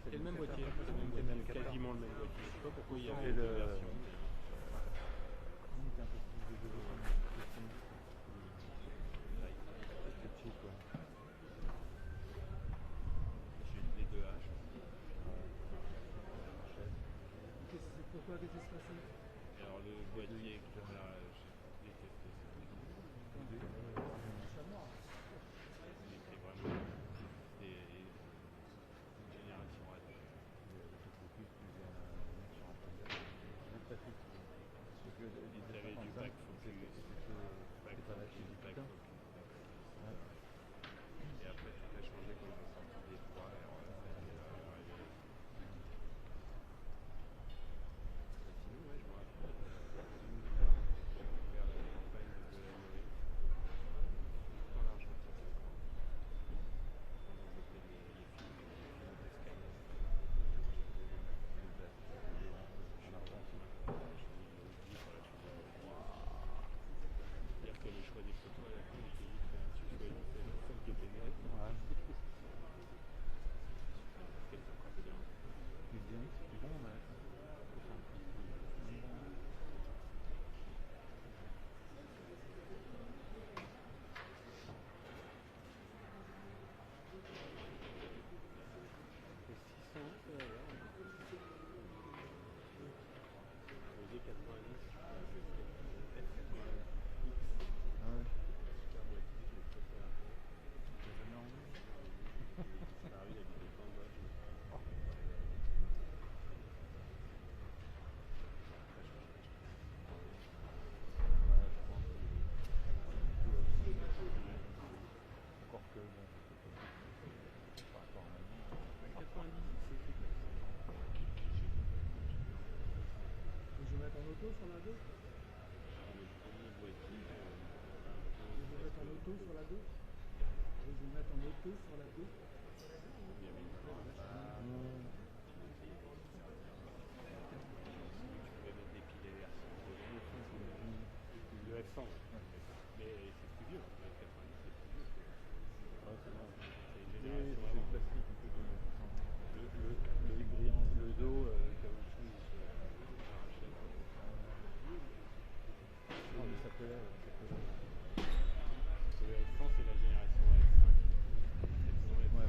C'est le même boîtier, quasiment le même boîtier. Je sais pas pourquoi il y avait Et deux le- versions. Limite un peu plus de vélo comme c'est cheap, quoi. J'ai les deux H. Pourquoi qu'est-ce qui se passait? Et alors le boîtier, voilà, j'ai détesté ça. Il était vraiment. C'est une génération à deux. Ils avaient du back focus. Et après tout a changé quand ils ont sorti des 3 et alors là, ça a été arrivé. Sinon, ouais, je me rappelle. J'ai découvert la campagne de la Noé. Dans l'Argentine, je crois. Quand on mettait les films d'escalade. C'est-à-dire que le choix des photos à la fin était vite fait. Tu choisissais celle qui était nette. Qu'elle était encore bien. C'est bon, mais... Sur la 2 Le premier boîtier. Je vais mettre en auto sur la 2 Je vais mettre en auto sur la 2 Il y avait une fois. Tu pouvais mettre des piles versions. Le F100. Mais c'est plus vieux. Le F90 c'est plus vieux. C'est une génération avant. Plastique un peu de... Le brillant, le dos, caoutchouc. Non, mais ça peut Le F100 c'est la génération F5. 700 F5.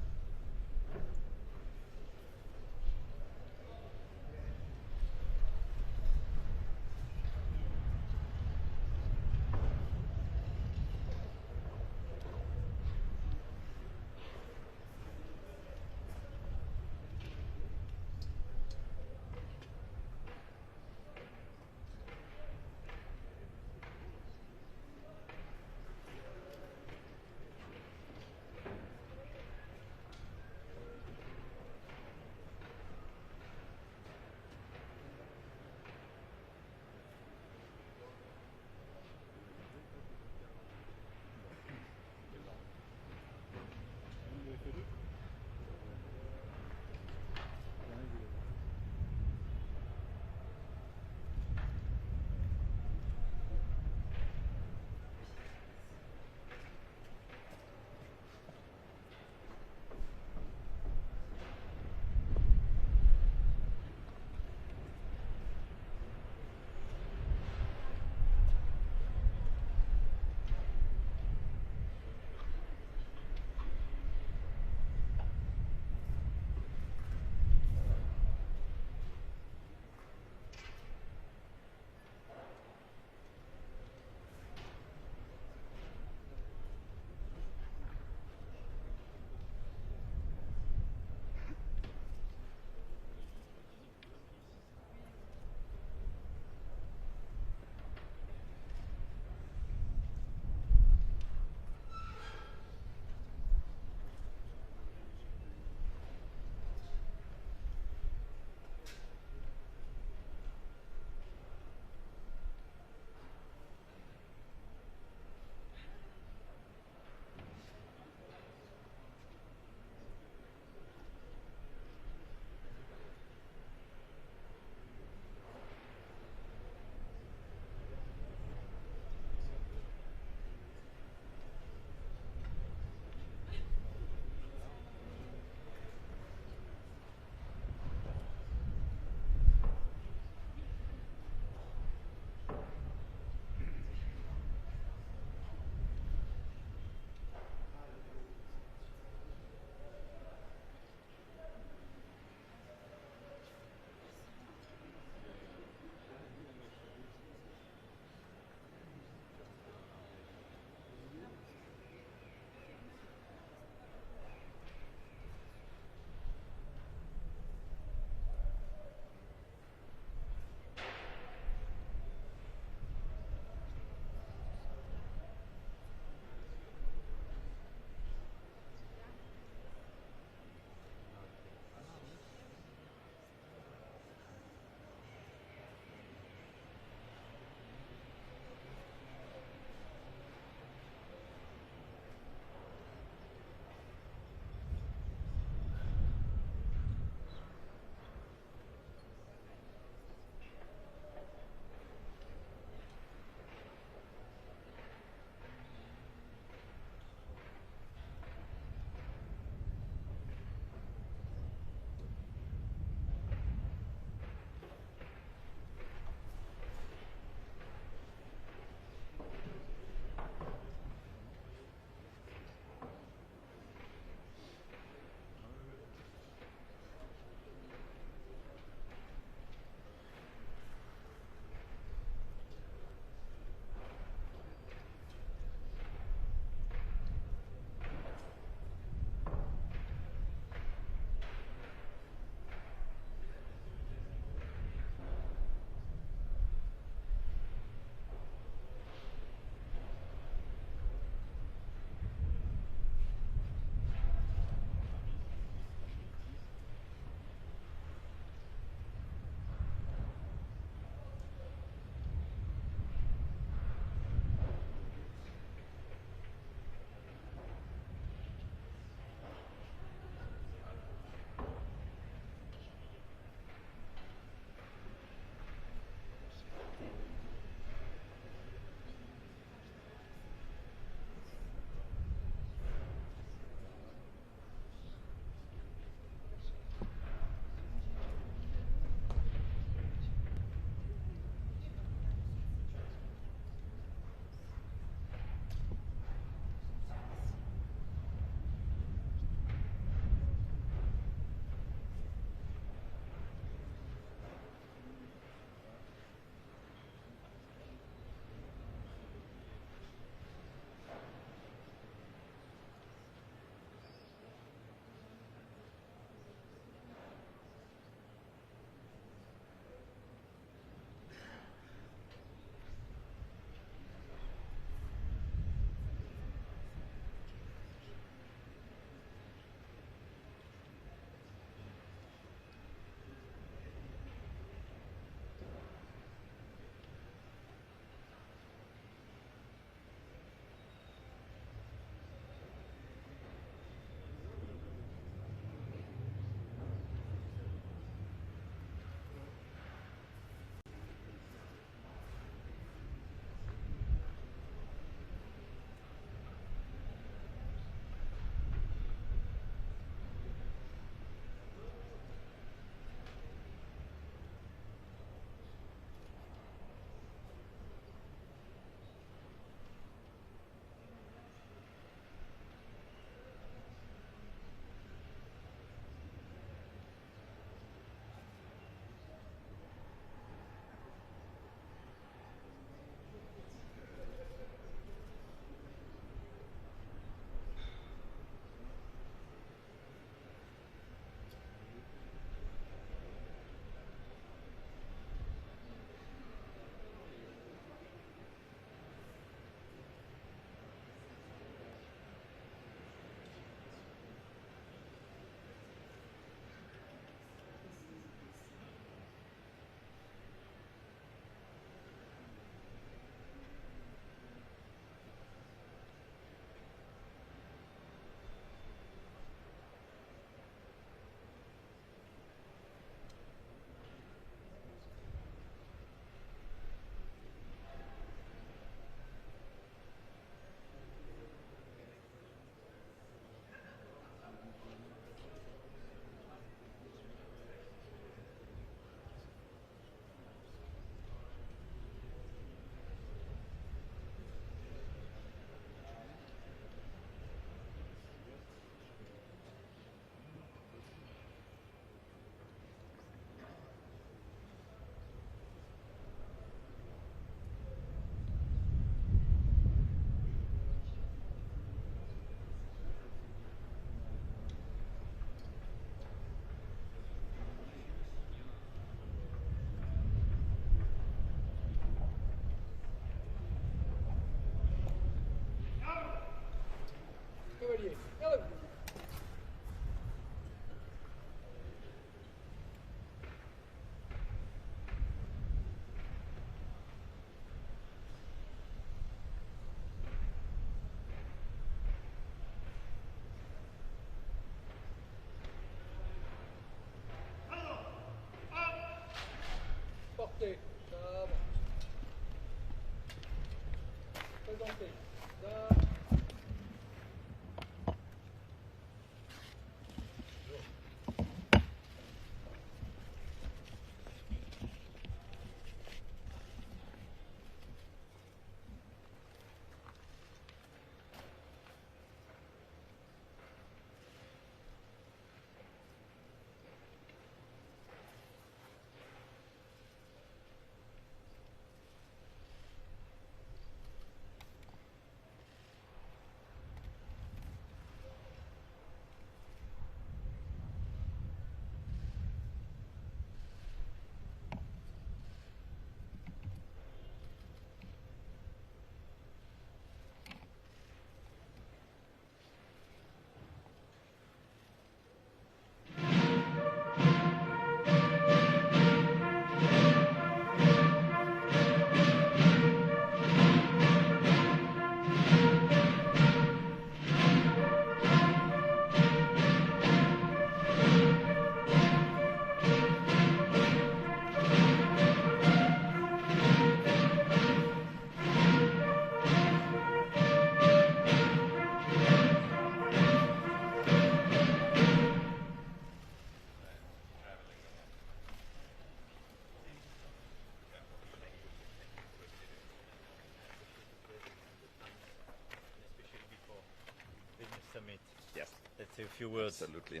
Let's say a few words. Absolutely.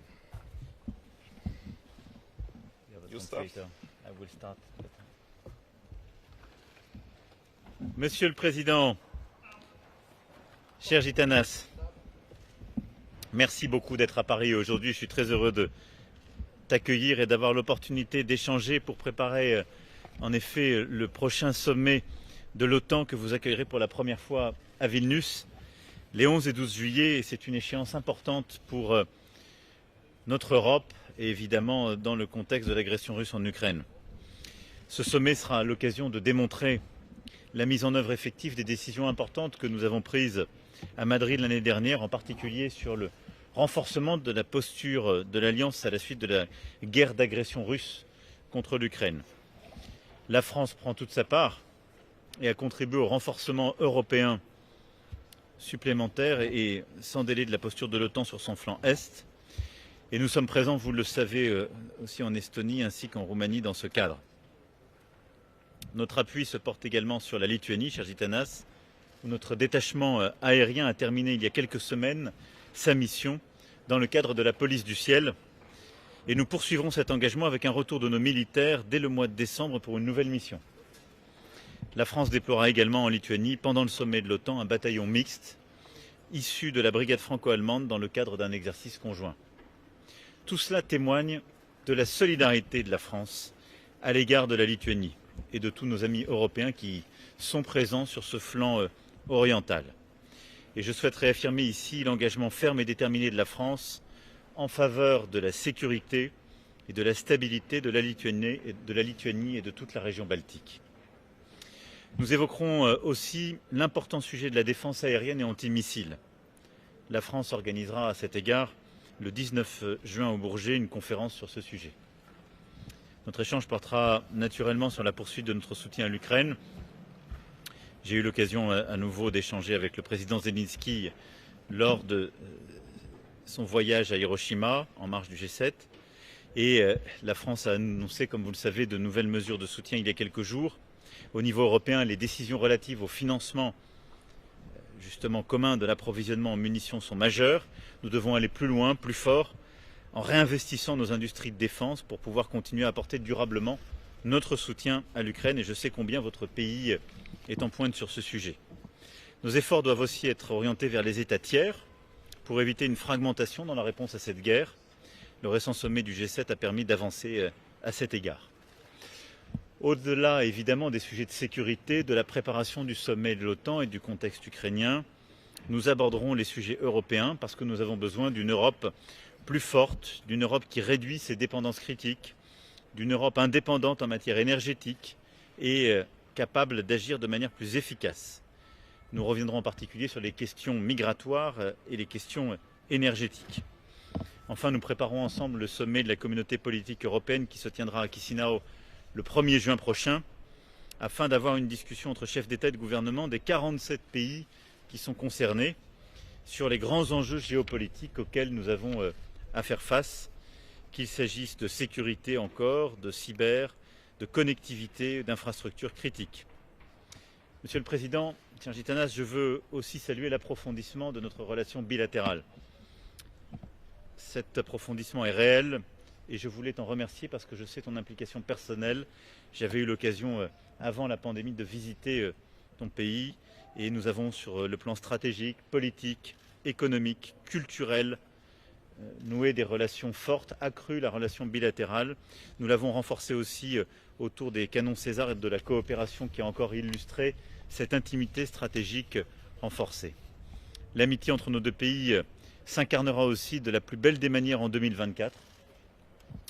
Yeah, You start. I will start. Monsieur le Président, cher Gitanas, merci beaucoup d'être à Paris aujourd'hui. Je suis très heureux de t'accueillir et d'avoir l'opportunité d'échanger pour préparer en effet le prochain sommet de l'OTAN que vous accueillerez pour la première fois à Vilnius les 11 et 12 juillet. Et c'est une échéance importante pour notre Europe et évidemment dans le contexte de l'agression russe en Ukraine. Ce sommet sera l'occasion de démontrer la mise en œuvre effective des décisions importantes que nous avons prises à Madrid l'année dernière, en particulier sur le renforcement de la posture de l'Alliance à la suite de la guerre d'agression russe contre l'Ukraine. La France prend toute sa part et a contribué au renforcement européen supplémentaire et sans délai de la posture de l'OTAN sur son flanc Est. Et nous sommes présents, vous le savez, aussi en Estonie ainsi qu'en Roumanie dans ce cadre. Notre appui se porte également sur la Lituanie, cher Gitanas, où notre détachement aérien a terminé il y a quelques semaines sa mission dans le cadre de la police du ciel. Et nous poursuivrons cet engagement avec un retour de nos militaires dès le mois de décembre pour une nouvelle mission. La France déploiera également en Lituanie, pendant le sommet de l'OTAN, un bataillon mixte issu de la brigade franco-allemande dans le cadre d'un exercice conjoint. Tout cela témoigne de la solidarité de la France à l'égard de la Lituanie et de tous nos amis européens qui sont présents sur ce flanc oriental. Et je souhaite réaffirmer ici l'engagement ferme et déterminé de la France en faveur de la sécurité et de la stabilité de la Lituanie et de toute la région baltique. Nous évoquerons aussi l'important sujet de la défense aérienne et antimissile. La France organisera à cet égard le 19 juin au Bourget une conférence sur ce sujet. Notre échange portera naturellement sur la poursuite de notre soutien à l'Ukraine. J'ai eu l'occasion à nouveau d'échanger avec le président Zelensky lors de son voyage à Hiroshima en marge du G7. Et la France a annoncé, comme vous le savez, de nouvelles mesures de soutien il y a quelques jours. Au niveau européen, les décisions relatives au financement justement commun de l'approvisionnement en munitions sont majeures. Nous devons aller plus loin, plus fort, en réinvestissant nos industries de défense pour pouvoir continuer à apporter durablement notre soutien à l'Ukraine. Et je sais combien votre pays est en pointe sur ce sujet. Nos efforts doivent aussi être orientés vers les États tiers pour éviter une fragmentation dans la réponse à cette guerre. Le récent sommet du G7 a permis d'avancer à cet égard. Au-delà évidemment des sujets de sécurité, de la préparation du sommet de l'OTAN et du contexte ukrainien, nous aborderons les sujets européens parce que nous avons besoin d'une Europe plus forte, d'une Europe qui réduit ses dépendances critiques, d'une Europe indépendante en matière énergétique et capable d'agir de manière plus efficace. Nous reviendrons en particulier sur les questions migratoires et les questions énergétiques. Enfin, nous préparons ensemble le sommet de la communauté politique européenne qui se tiendra à Chisinau le 1er juin prochain, afin d'avoir une discussion entre chefs d'État et de gouvernement des 47 pays qui sont concernés sur les grands enjeux géopolitiques auxquels nous avons à faire face, qu'il s'agisse de sécurité encore, de cyber, de connectivité, d'infrastructures critiques. Monsieur le Président, cher Gitanas, je veux aussi saluer l'approfondissement de notre relation bilatérale. Cet approfondissement est réel et je voulais t'en remercier parce que je sais ton implication personnelle. J'avais eu l'occasion, avant la pandémie, de visiter ton pays et nous avons, sur le plan stratégique, politique, économique, culturel, noué des relations fortes, accru la relation bilatérale. Nous l'avons renforcée aussi autour des canons César et de la coopération qui a encore illustré cette intimité stratégique renforcée. L'amitié entre nos deux pays s'incarnera aussi de la plus belle des manières en 2024,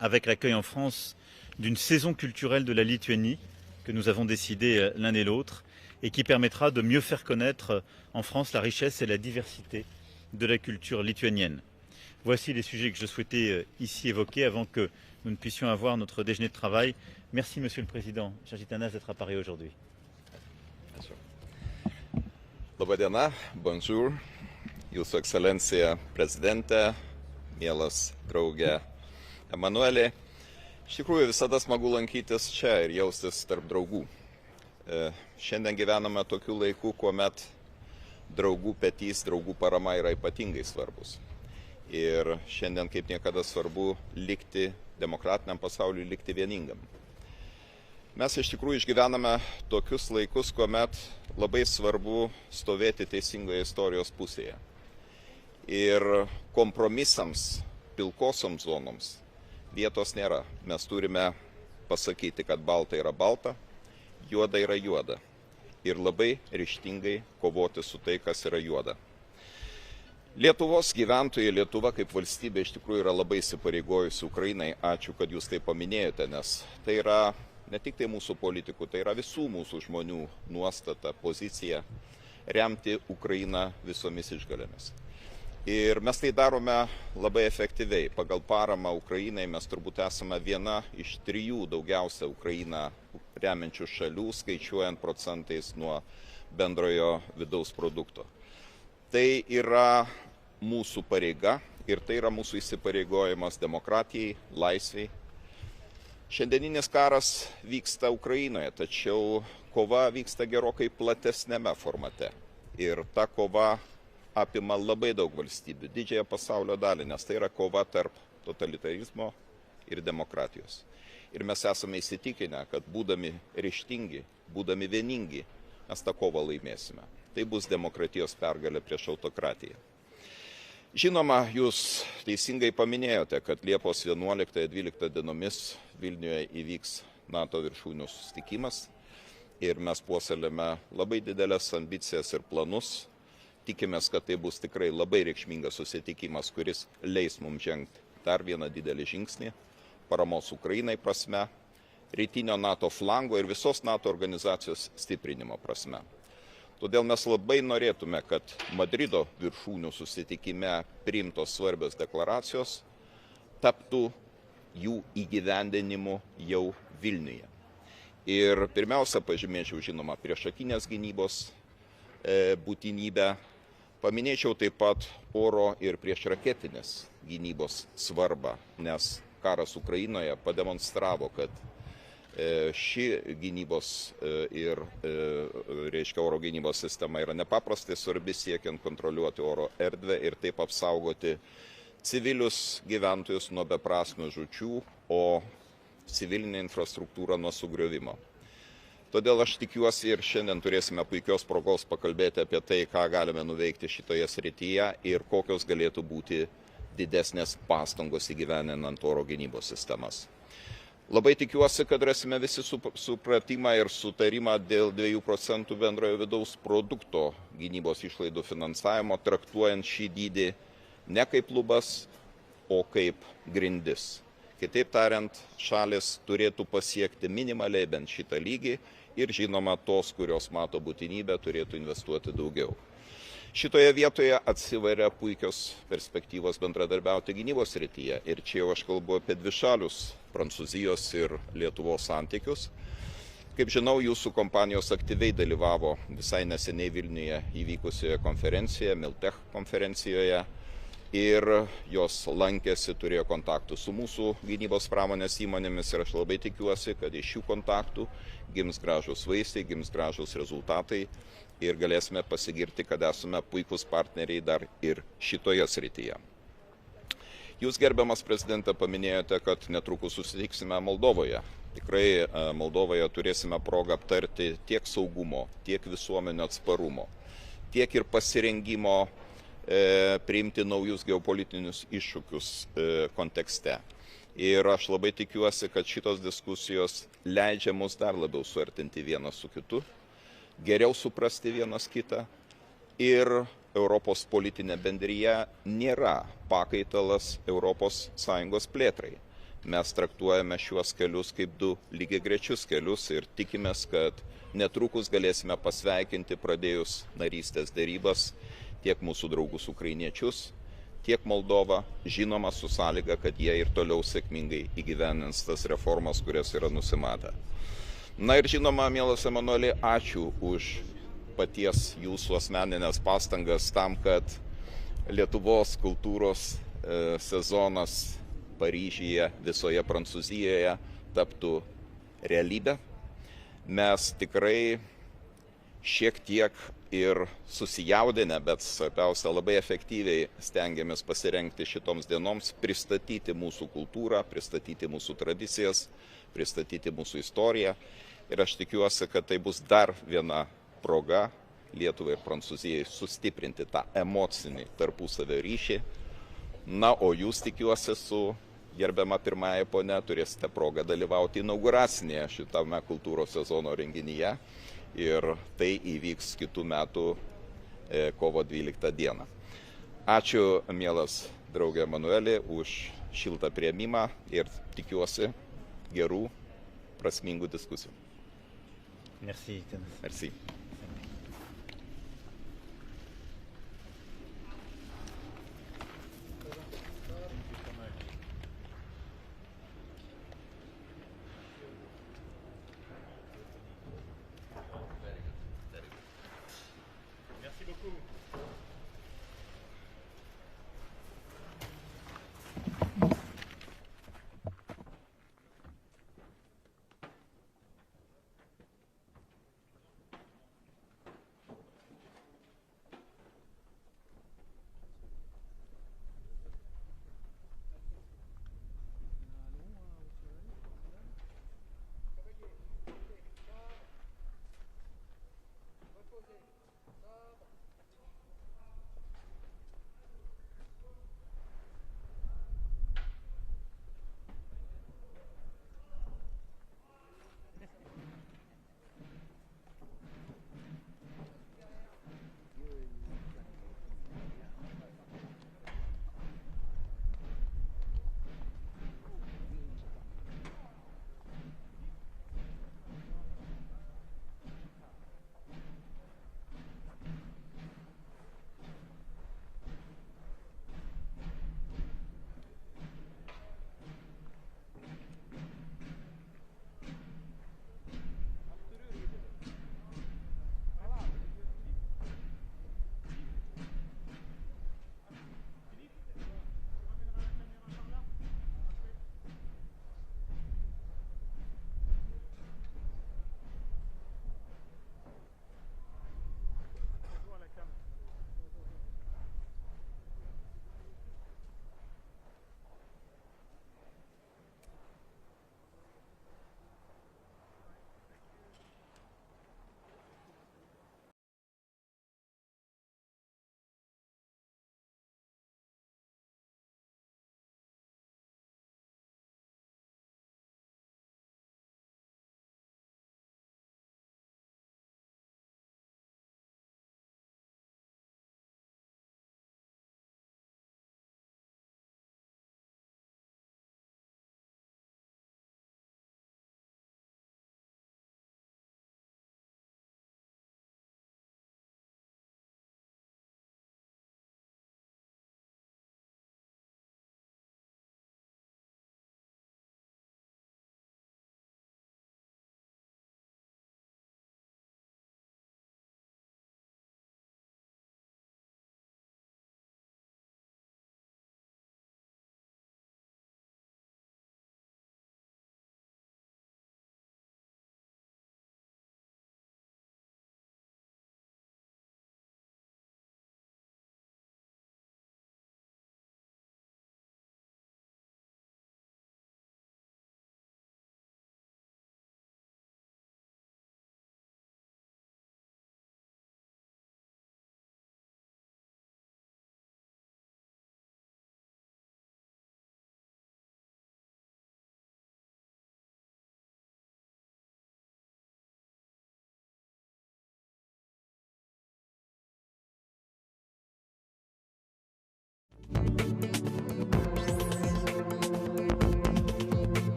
avec l'accueil en France d'une saison culturelle de la Lituanie que nous avons décidé l'un et l'autre et qui permettra de mieux faire connaître en France la richesse et la diversité de la culture lituanienne. Voici les sujets que je souhaitais ici évoquer avant que nous ne puissions avoir notre déjeuner de travail. Merci Monsieur le Président, cher Gitanas, d'être à Paris aujourd'hui. Labą dieną, bonjour, Jūsų ekscelencija prezidentė, mielas draugė Emanuelė. Iš tikrųjų visada smagu lankytis čia ir jaustis tarp draugų. Šiandien gyvename tokių laikų, kuomet draugų petys, draugų parama yra ypatingai svarbus. Ir šiandien kaip niekada svarbu likti demokratiniam pasauliui, likti vieningam. Mes iš tikrųjų išgyvename tokius laikus, kuomet labai svarbu stovėti teisingoje istorijos pusėje. Ir kompromisams, pilkosioms zonoms vietos nėra. Mes turime pasakyti, kad balta yra balta, juoda yra juoda. Ir labai ryžtingai kovoti su tai, kas yra juoda. Lietuvos gyventojai, Lietuva kaip valstybė iš tikrųjų yra labai įsipareigojusi Ukrainai. Ačiū, kad jūs tai paminėjote, nes tai yra ne tik tai mūsų politikų, tai yra visų mūsų žmonių nuostata, pozicija remti Ukrainą visomis išgalėmis. Ir mes tai darome labai efektyviai. Pagal paramą Ukrainai mes turbūt esame viena iš 3 daugiausia Ukrainą remiančių šalių, skaičiuojant procentais nuo bendrojo vidaus produkto. Tai yra mūsų pareiga ir tai yra mūsų įsipareigojimas demokratijai, laisviai. Šiandieninis karas vyksta Ukrainoje, tačiau kova vyksta gerokai platesnėme formate. Ir ta kova apima labai daug valstybių, didžiąją pasaulio dalį, nes tai yra kova tarp totalitarizmo ir demokratijos. Ir mes esame įsitikinę, kad būdami ryžtingi, būdami vieningi, mes tą kovą laimėsime. Tai bus demokratijos pergalė prieš autokratiją. Žinoma, jūs teisingai paminėjote, kad Liepos 11-12 dienomis Vilniuje įvyks NATO viršūnių susitikimas ir mes puoselėme labai didelės ambicijas ir planus. Tikimės, kad tai bus tikrai labai reikšmingas susitikimas, kuris leis mums žengti dar vieną didelį žingsnį paramos Ukrainai prasme, rytinio NATO flango ir visos NATO organizacijos stiprinimo prasme. Todėl mes labai norėtume, kad Madrido viršūnių susitikime priimtos svarbios deklaracijos taptų jų įgyvendinimu jau Vilniuje. Ir pirmiausia, pažymėčiau, žinoma, priešakinės gynybos būtinybę. Paminėčiau taip pat oro ir priešraketinės gynybos svarbą, nes karas Ukrainoje pademonstravo, kad ši gynybos ir oro gynybos sistema yra nepaprastai svarbi siekiant kontroliuoti oro erdvę ir taip apsaugoti civilius gyventojus nuo beprasmių žūčių, o civilinę infrastruktūrą nuo sugriovimo. Todėl aš tikiuosi ir šiandien turėsime puikios progos pakalbėti apie tai, ką galime nuveikti šitoje srityje ir kokios galėtų būti didesnės pastangos įgyvendinant oro gynybos sistemas. Labai tikiuosi, kad rasime visi supratimą ir sutarimą dėl 2 procentų bendrojo vidaus produkto gynybos išlaidų finansavimo, traktuojant šį dydį ne kaip lubas, o kaip grindis. Kitaip tariant, šalis turėtų pasiekti minimaliai bent šitą lygį ir žinoma, tos, kurios mato būtinybę, turėtų investuoti daugiau. Šitoje vietoje atsiveria puikios perspektyvos bendradarbiauti gynybos srityje. Ir čia jau aš kalbu apie dvišalius Prancūzijos ir Lietuvos santykius. Kaip žinau, jūsų kompanijos aktyviai dalyvavo visai neseniai Vilniuje įvykusioje konferencijoje, Miltech konferencijoje. Ir jos lankėsi, turėjo kontaktų su mūsų gynybos pramonės įmonėmis ir aš labai tikiuosi, kad iš šių kontaktų gims gražus vaisiai, gims gražus rezultatai ir galėsime pasigirti, kad esame puikūs partneriai dar ir šitoje srityje. Jūs, gerbiamas prezidente, paminėjote, kad netrukus susitiksime Moldovoje. Tikrai Moldovoje turėsime progą aptarti tiek saugumo, tiek visuomenio atsparumo, tiek ir pasirengimo priimti naujus geopolitinius iššūkius kontekste. Ir aš labai tikiuosi, kad šitos diskusijos leidžia mus dar labiau suartinti vienas su kitu, geriau suprasti vienas kitą ir Europos politinė bendryje nėra pakaitalas ES plėtrai. Mes traktuojame šiuos kelius kaip 2 lygiagrečius kelius ir tikimės, kad netrukus galėsime pasveikinti pradėjus narystės dėrybas tiek mūsų draugus ukrainiečius, tiek Moldovą, žinoma su sąlyga, kad jie ir toliau sėkmingai įgyvendins tas reformas, kurias yra nusimatę. Na ir žinoma, mielas Emanueli, ačiū už paties jūsų asmeninės pastangas tam, kad Lietuvos kultūros sezonas Paryžiuje, visoje Prancūzijoje taptų realybę. Mes tikrai šiek tiek ir susijaudinę, bet svarbiausia labai efektyviai stengiamės pasirengti šitoms dienoms, pristatyti mūsų kultūrą, pristatyti mūsų tradicijas, pristatyti mūsų istoriją. Ir aš tikiuosi, kad tai bus dar viena proga Lietuvai ir Prancūzijai sustiprinti tą emocinį tarpusavio ryšį. Na, o jūs, tikiuosi, su gerbiama pirmąja ponia turėsite progą dalyvauti inauguracinėje šitame kultūros sezono renginyje. Ir tai įvyks kitų metų kovo 12 dieną. Ačiū, mielas draugė Manuelį, už šiltą priėmimą ir tikiuosi gerų, prasmingų diskusijų. Merci. Merci. Merci beaucoup.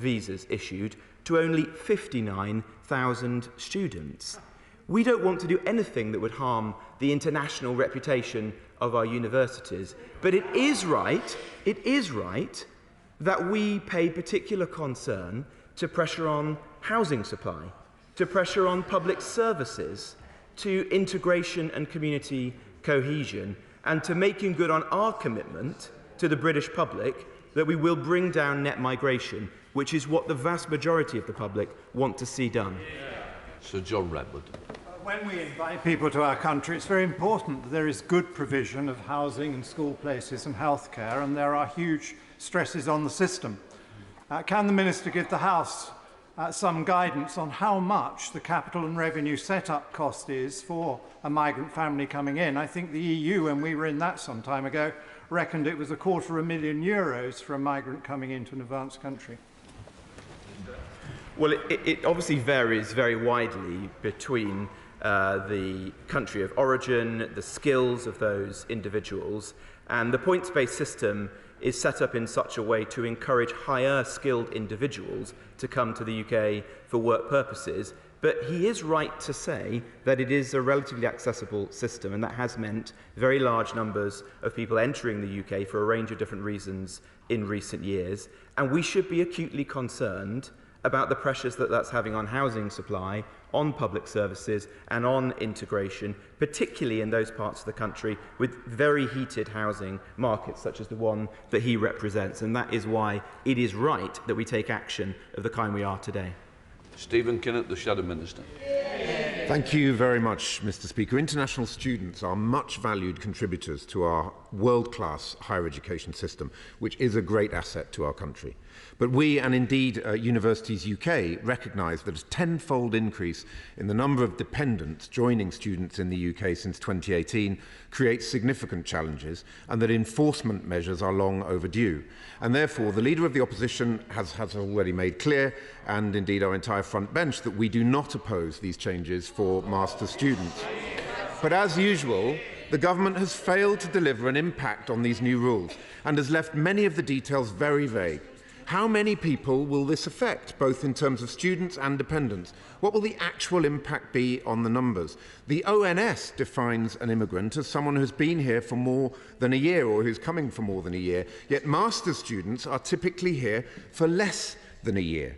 visas issued to only 59,000 students. We don't want to do anything that would harm the international reputation of our universities, but it is right that we pay particular concern to pressure on housing supply, to pressure on public services, to integration and community cohesion, and to making good on our commitment to the British public that we will bring down net migration, which is what the vast majority of the public want to see done. Sir John Redwood. When we invite people to our country, it's very important that there is good provision of housing and school places and healthcare, and there are huge stresses on the system. Can the Minister give the House some guidance on how much the capital and revenue set-up cost is for a migrant family coming in? I think the EU, when we were in that some time ago, reckoned it was €250,000 for a migrant coming into an advanced country. Well, it obviously varies very widely between the country of origin, the skills of those individuals, and the points-based system is set up in such a way to encourage higher skilled individuals to come to the UK for work purposes. But he is right to say that it is a relatively accessible system, and that has meant very large numbers of people entering the UK for a range of different reasons in recent years. And we should be acutely concerned about the pressures that that's having on housing supply, on public services, and on integration, particularly in those parts of the country with very heated housing markets, such as the one that he represents. And that is why it is right that we take action of the kind we are today. Stephen Kinnett, the Shadow Minister. Thank you very much, Mr. Speaker. International students are much valued contributors to our world-class higher education system, which is a great asset to our country. But we, and indeed Universities UK, recognise that a tenfold increase in the number of dependents joining students in the UK since 2018 creates significant challenges, and that enforcement measures are long overdue. And therefore, the Leader of the Opposition has already made clear, and indeed our entire front bench, that we do not oppose these changes for master's students. But as usual, the government has failed to deliver an impact on these new rules and has left many of the details very vague. How many people will this affect, both in terms of students and dependents? What will the actual impact be on the numbers? The ONS defines an immigrant as someone who's been here for more than a year or who's coming for more than a year, yet master's students are typically here for less than a year.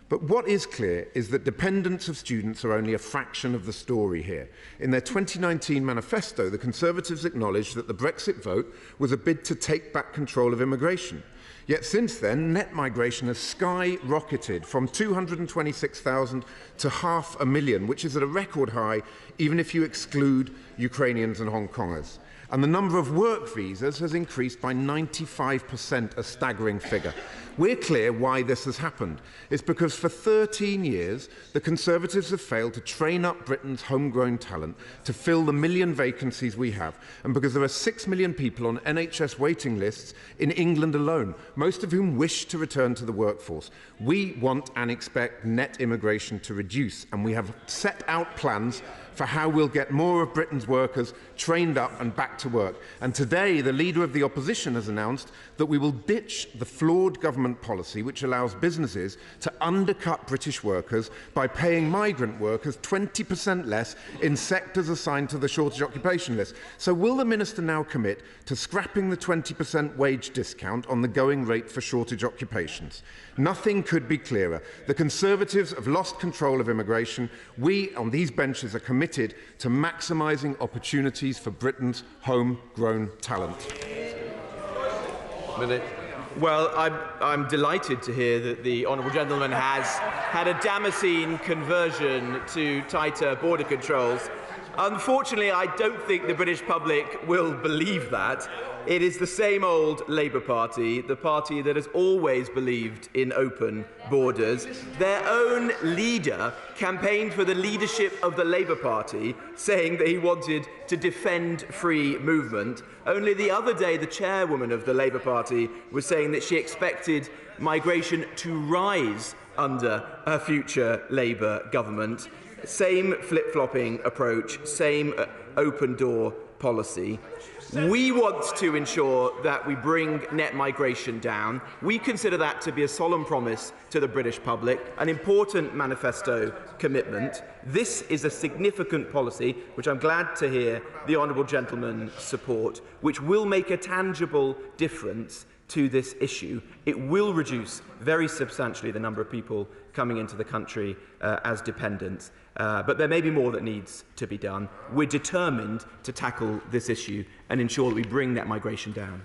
But what is clear is that dependents of students are only a fraction of the story here. In their 2019 manifesto, the Conservatives acknowledged that the Brexit vote was a bid to take back control of immigration. Yet since then, net migration has skyrocketed from 226,000 to 500,000, which is at a record high, even if you exclude Ukrainians and Hong Kongers. And the number of work visas has increased by 95%, a staggering figure. We're clear why this has happened. It's because for 13 years, the Conservatives have failed to train up Britain's homegrown talent to fill the million vacancies we have, and because there are 6 million people on NHS waiting lists in England alone, most of whom wish to return to the workforce. We want and expect net immigration to reduce, and we have set out plans for how we'll get more of Britain's workers trained up and back to work. And today, the Leader of the Opposition has announced that we will ditch the flawed government policy which allows businesses to undercut British workers by paying migrant workers 20% less in sectors assigned to the shortage occupation list. So will the Minister now commit to scrapping the 20% wage discount on the going rate for shortage occupations? Nothing could be clearer. The Conservatives have lost control of immigration. We, on these benches, are committed to maximising opportunities for Britain's homegrown talent. Well, I'm delighted to hear that the honourable gentleman has had a Damascene conversion to tighter border controls. Unfortunately, I don't think the British public will believe that. It is the same old Labour Party, the party that has always believed in open borders. Their own leader campaigned for the leadership of the Labour Party, saying that he wanted to defend free movement. Only the other day, the chairwoman of the Labour Party was saying that she expected migration to rise under a future Labour government. Same flip-flopping approach, same open-door policy. We want to ensure that we bring net migration down. We consider that to be a solemn promise to the British public, an important manifesto commitment. This is a significant policy, which I'm glad to hear the honourable gentleman support, which will make a tangible difference to this issue. It will reduce very substantially the number of people coming into the country as dependents. But there may be more that needs to be done. We're determined to tackle this issue and ensure that we bring that migration down.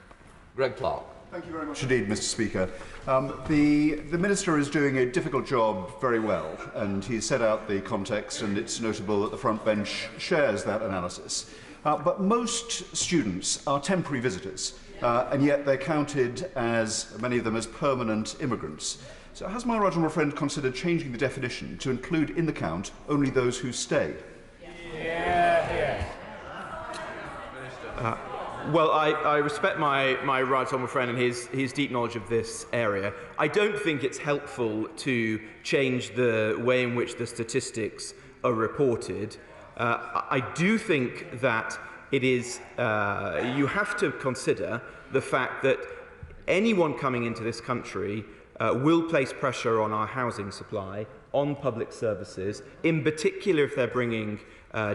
Greg Clark. Thank you very much indeed, Mr. Speaker. The Minister is doing a difficult job very well, and he's set out the context, and it's notable that the front bench shares that analysis. But most students are temporary visitors, and yet they're counted as, many of them, as permanent immigrants. So has my right honourable friend considered changing the definition to include in the count only those who stay? Well, I respect my right honourable friend and his deep knowledge of this area. I don't think it's helpful to change the way in which the statistics are reported. I do think that it is, you have to consider the fact that anyone coming into this country will place pressure on our housing supply, on public services, in particular if they're bringing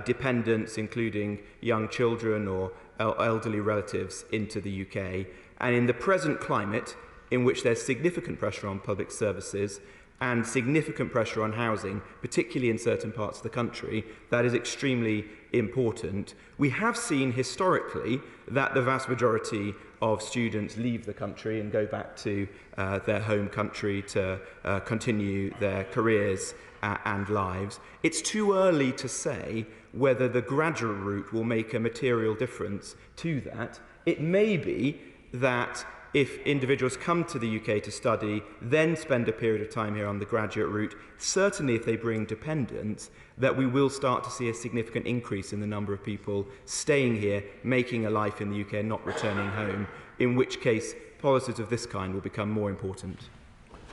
dependents, including young children or elderly relatives, into the UK. And in the present climate, in which there's significant pressure on public services and significant pressure on housing, particularly in certain parts of the country, that is extremely important. We have seen historically that the vast majority of students leave the country and go back to their home country to continue their careers and lives. It's too early to say whether the graduate route will make a material difference to that. It may be that if individuals come to the UK to study, then spend a period of time here on the graduate route, certainly if they bring dependents, that we will start to see a significant increase in the number of people staying here, making a life in the UK and not returning home, in which case policies of this kind will become more important.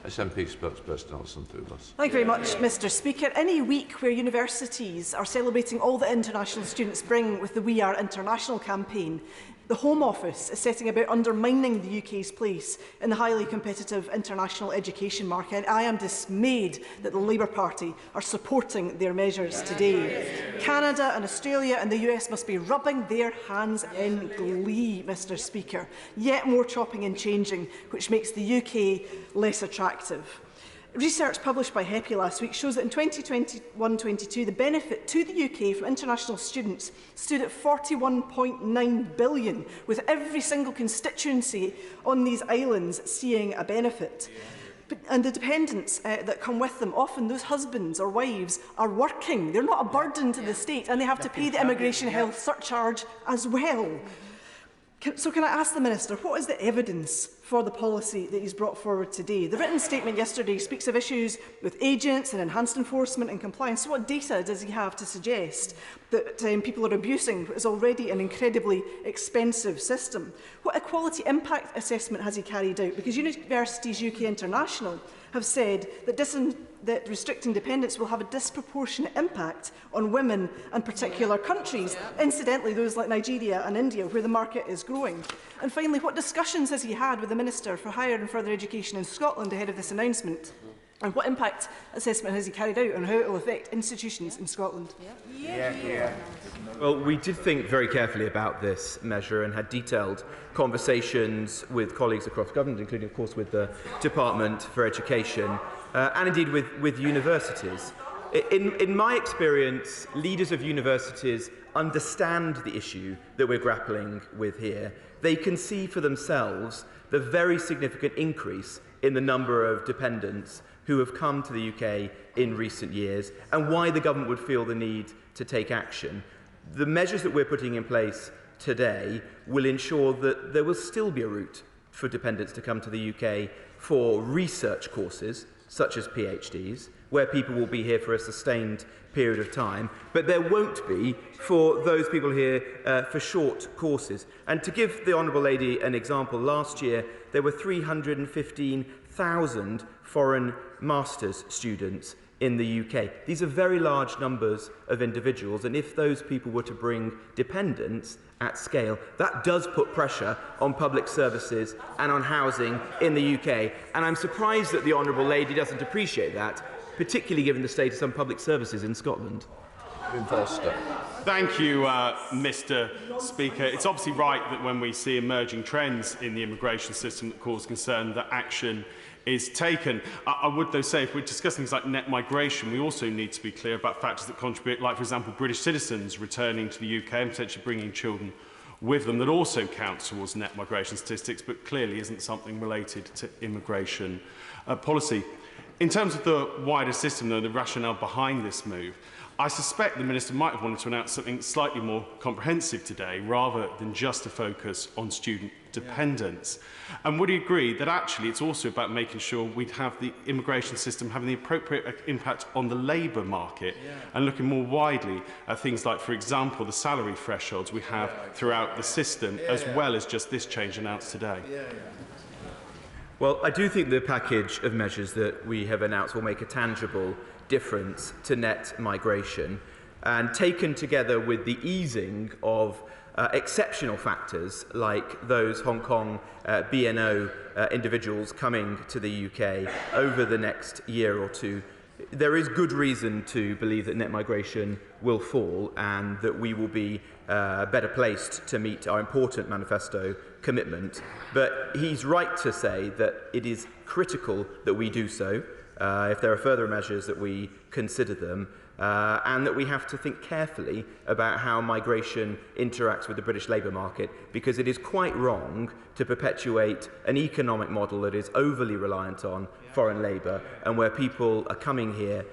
SNP spokesperson Alison Thewlas. Thank you very much, Mr. Speaker. Any week where universities are celebrating all that international students bring with the We Are International campaign, the Home Office is setting about undermining the UK's place in the highly competitive international education market. I am dismayed that the Labour Party are supporting their measures today. Canada and Australia and the US must be rubbing their hands in glee, Mr. Speaker. Yet more chopping and changing, which makes the UK less attractive. Research published by HEPI last week shows that in 2021-22, the benefit to the UK from international students stood at £41.9 billion, with every single constituency on these islands seeing a benefit. And the dependents that come with them, often those husbands or wives, are working. They're not a burden to the state, and they have to pay the immigration health surcharge as well. So can I ask the Minister, what is the evidence for the policy that he's brought forward today? The written statement yesterday speaks of issues with agents and enhanced enforcement and compliance. So what data does he have to suggest that people are abusing what is already an incredibly expensive system? What equality impact assessment has he carried out? Because Universities UK International have said that restricting dependence will have a disproportionate impact on women and particular countries, incidentally those like Nigeria and India, where the market is growing. And finally, what discussions has he had with the Minister for Higher and Further Education in Scotland ahead of this announcement? And what impact assessment has he carried out on how it will affect institutions in Scotland? Well, we did think very carefully about this measure and had detailed conversations with colleagues across government, including, of course, with the Department for Education, and indeed with universities. In my experience, leaders of universities understand the issue that we're grappling with here. They can see for themselves the very significant increase in the number of dependents who have come to the UK in recent years, and why the government would feel the need to take action. The measures that we're putting in place today will ensure that there will still be a route for dependents to come to the UK for research courses, such as PhDs, where people will be here for a sustained period of time, but there won't be for those people here for short courses. And to give the Honourable Lady an example, last year there were 315,000 foreign master's students in the UK. These are very large numbers of individuals, and if those people were to bring dependents at scale, that does put pressure on public services and on housing in the UK. And I'm surprised that the Honourable Lady doesn't appreciate that, particularly given the state of some public services in Scotland. Thank you, Mr. Speaker. It's obviously right that when we see emerging trends in the immigration system that cause concern, that action is taken. I would, though, say if we're discussing things like net migration, we also need to be clear about factors that contribute, like, for example, British citizens returning to the UK and potentially bringing children with them, that also counts towards net migration statistics, but clearly isn't something related to immigration policy. In terms of the wider system, though, the rationale behind this move, I suspect the Minister might have wanted to announce something slightly more comprehensive today, rather than just a focus on student dependence. And would he agree that actually it's also about making sure we'd have the immigration system having the appropriate impact on the labour market, and looking more widely at things like, for example, the salary thresholds we have throughout the system, as well as just this change announced today? Well, I do think the package of measures that we have announced will make a tangible difference to net migration, and taken together with the easing of exceptional factors like those Hong Kong BNO individuals coming to the UK over the next year or two, there is good reason to believe that net migration will fall and that we will be better placed to meet our important manifesto commitment. But he's right to say that it is critical that we do so. If there are further measures, that we consider them, and that we have to think carefully about how migration interacts with the British labour market, because it is quite wrong to perpetuate an economic model that is overly reliant on foreign labour, and where people are coming here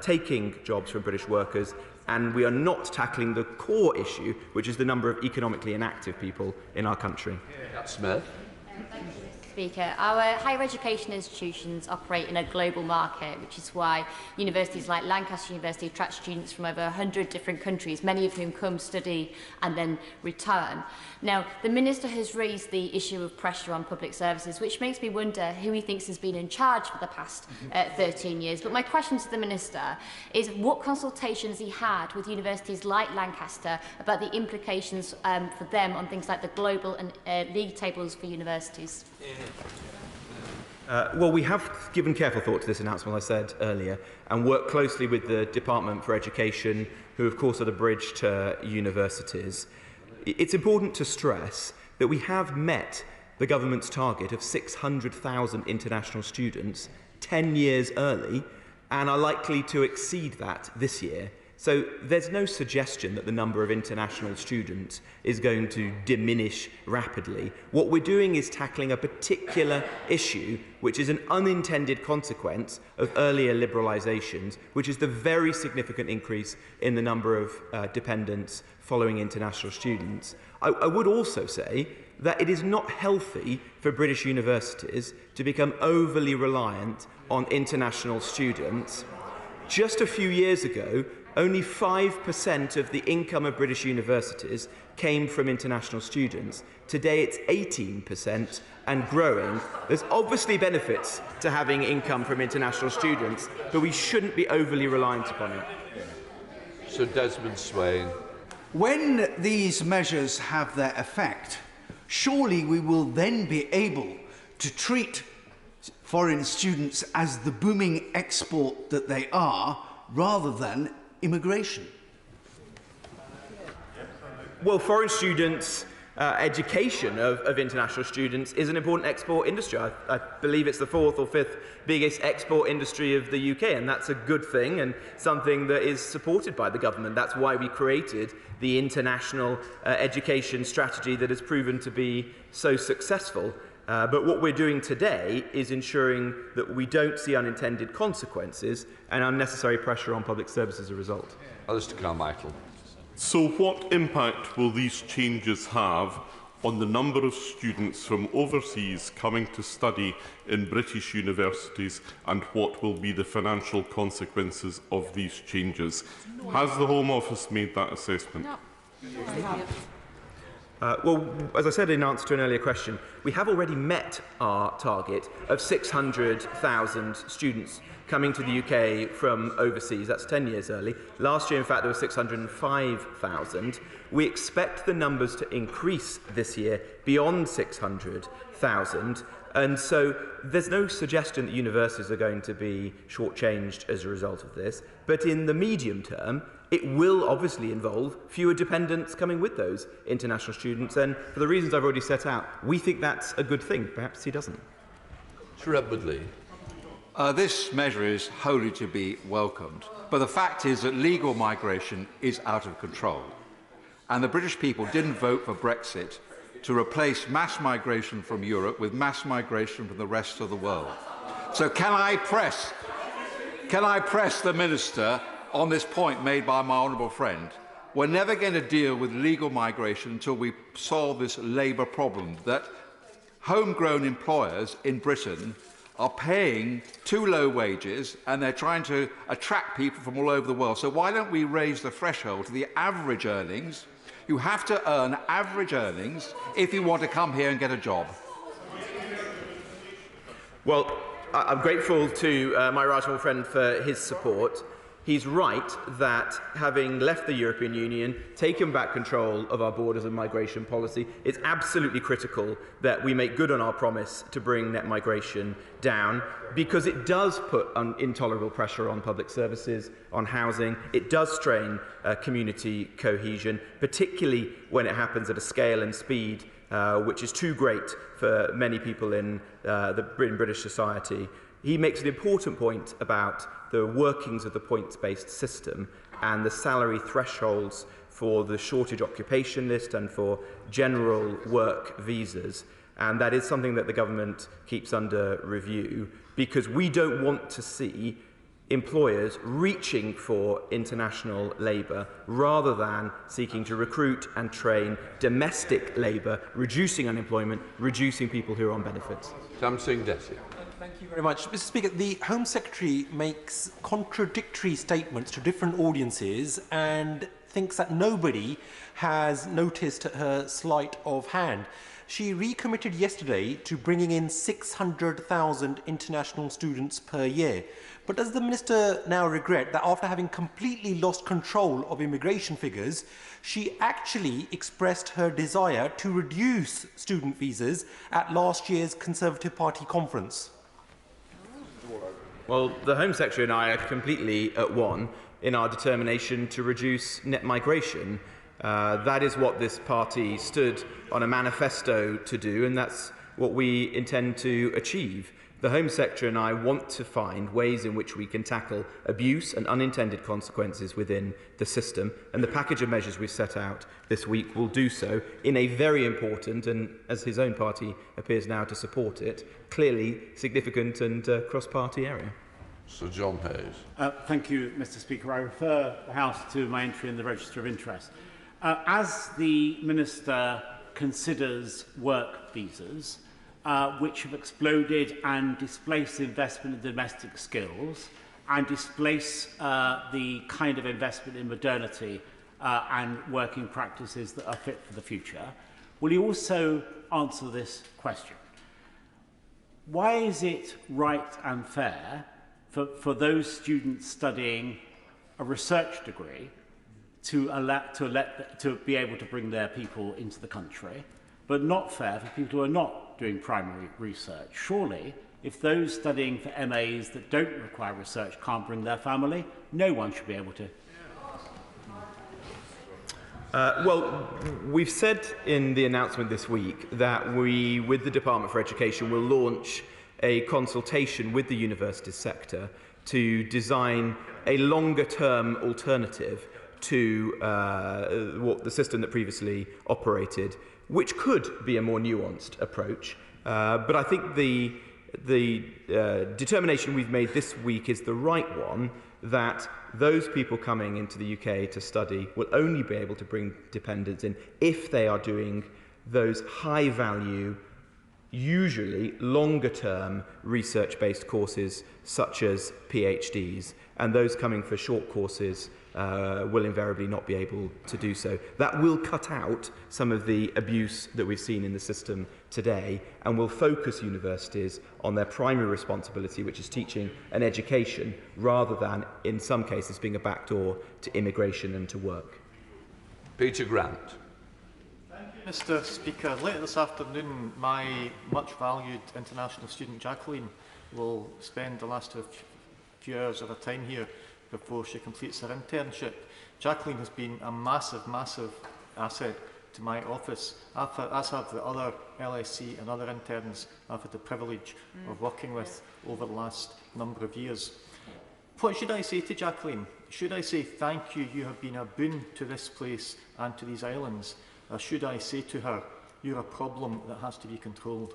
taking jobs from British workers, and we are not tackling the core issue, which is the number of economically inactive people in our country. Smith. Speaker, our higher education institutions operate in a global market, which is why universities like Lancaster University attract students from over 100 different countries, many of whom come, study and then return. Now, the Minister has raised the issue of pressure on public services, which makes me wonder who he thinks has been in charge for the past 13 years. But my question to the Minister is, what consultation has he had with universities like Lancaster about the implications for them on things like the global and league tables for universities? Well, we have given careful thought to this announcement, I said earlier, and worked closely with the Department for Education, who of course are the bridge to universities. It's important to stress that we have met the government's target of 600,000 international students 10 years early, and are likely to exceed that this year. So there's no suggestion that the number of international students is going to diminish rapidly. What we're doing is tackling a particular issue, which is an unintended consequence of earlier liberalisations, which is the very significant increase in the number of dependents following international students. I would also say that it is not healthy for British universities to become overly reliant on international students. Just a few years ago, only 5% of the income of British universities came from international students. Today it's 18% and growing. There's obviously benefits to having income from international students, but we shouldn't be overly reliant upon it. Sir Desmond Swain. When these measures have their effect, surely we will then be able to treat foreign students as the booming export that they are, rather than immigration. Well, foreign students' education of international students is an important export industry. I believe it's the 4th or 5th biggest export industry of the UK, and that's a good thing and something that is supported by the government. That's why we created the international education strategy that has proven to be so successful. But what we're doing today is ensuring that we don't see unintended consequences and unnecessary pressure on public service as a result. Alistair Carmichael. So what impact will these changes have on the number of students from overseas coming to study in British universities, and what will be the financial consequences of these changes? Has the Home Office made that assessment? Well, as I said in answer to an earlier question, we have already met our target of 600,000 students coming to the UK from overseas. That's 10 years early. Last year, in fact, there were 605,000. We expect the numbers to increase this year beyond 600,000. And so there's no suggestion that universities are going to be shortchanged as a result of this. But in the medium term, it will obviously involve fewer dependents coming with those international students. And for the reasons I've already set out, we think that's a good thing. Perhaps he doesn't. Sir Woodley. This measure is wholly to be welcomed. But the fact is that legal migration is out of control. And the British people didn't vote for Brexit to replace mass migration from Europe with mass migration from the rest of the world. So can I press the Minister on this point made by my honourable friend? We're never going to deal with legal migration until we solve this labour problem, that homegrown employers in Britain are paying too low wages and they're trying to attract people from all over the world. So why don't we raise the threshold to the average earnings? You have to earn average earnings if you want to come here and get a job. Well, I'm grateful to my right honourable friend for his support. He's right that having left the European Union, taken back control of our borders and migration policy, it's absolutely critical that we make good on our promise to bring net migration down, because it does put intolerable pressure on public services, on housing. It does strain community cohesion, particularly when it happens at a scale and speed which is too great for many people in British society. He makes an important point about the workings of the points-based system and the salary thresholds for the shortage occupation list and for general work visas. And that is something that the government keeps under review, because we don't want to see employers reaching for international labour rather than seeking to recruit and train domestic labour, reducing unemployment, reducing people who are on benefits. Samsung Desi. Thank you very much. Mr. Speaker, the Home Secretary makes contradictory statements to different audiences and thinks that nobody has noticed her sleight of hand. She recommitted yesterday to bringing in 600,000 international students per year. But does the Minister now regret that after having completely lost control of immigration figures, she actually expressed her desire to reduce student visas at last year's Conservative Party conference? Well, the Home Secretary and I are completely at one in our determination to reduce net migration. That is what this party stood on a manifesto to do, and that's what we intend to achieve. The Home Secretary and I want to find ways in which we can tackle abuse and unintended consequences within the system, and the package of measures we've set out this week will do so in a very important, and as his own party appears now to support it, clearly significant and cross-party area. Sir John Hayes. Thank you, Mr. Speaker. I refer the House to my entry in the Register of Interest. As the Minister considers work visas, which have exploded and displace investment in domestic skills and displace the kind of investment in modernity and working practices that are fit for the future, will you also answer this question? Why is it right and fair for those students studying a research degree to be able to bring their people into the country, but not fair for people who are not doing primary research? Surely, if those studying for MAs that don't require research can't bring their family, no one should be able to. Well, we've said in the announcement this week that we, with the Department for Education, will launch a consultation with the university sector to design a longer-term alternative to what the system that previously operated, which could be a more nuanced approach. But I think the determination we've made this week is the right one, that those people coming into the UK to study will only be able to bring dependents in if they are doing those high-value, usually longer-term research-based courses such as PhDs, and those coming for short courses will invariably not be able to do so. That will cut out some of the abuse that we've seen in the system today and will focus universities on their primary responsibility, which is teaching and education, rather than, in some cases, being a backdoor to immigration and to work. Peter Grant. Mr. Speaker, later this afternoon, my much valued international student Jacqueline will spend the last few hours of her time here before she completes her internship. Jacqueline has been a massive, massive asset to my office, as have the other LSC and other interns I've had the privilege of working with over the last number of years. What should I say to Jacqueline? Should I say thank you, you have been a boon to this place and to these islands? Or should I say to her, you're a problem that has to be controlled?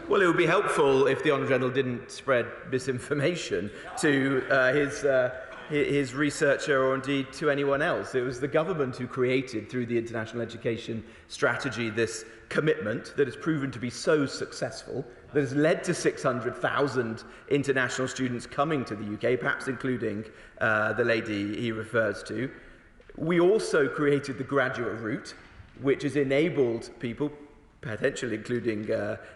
Well, it would be helpful if the Honourable General didn't spread misinformation to his researcher or indeed to anyone else. It was the government who created, through the International Education Strategy, this commitment that has proven to be so successful, that has led to 600,000 international students coming to the UK, perhaps including the lady he refers to. We also created the graduate route, which has enabled people, potentially including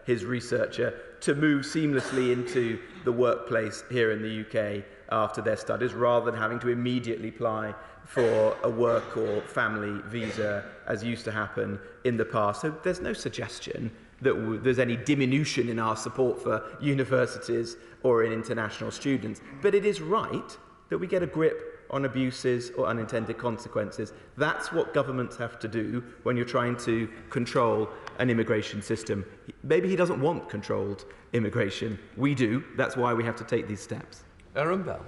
his researcher, to move seamlessly into the workplace here in the UK after their studies, rather than having to immediately apply for a work or family visa, as used to happen in the past. So there's no suggestion that there's any diminution in our support for universities or in international students. But it is right that we get a grip on abuses or unintended consequences. That's what governments have to do when you're trying to control an immigration system. Maybe he doesn't want controlled immigration. We do. That's why we have to take these steps. Aaron Bell.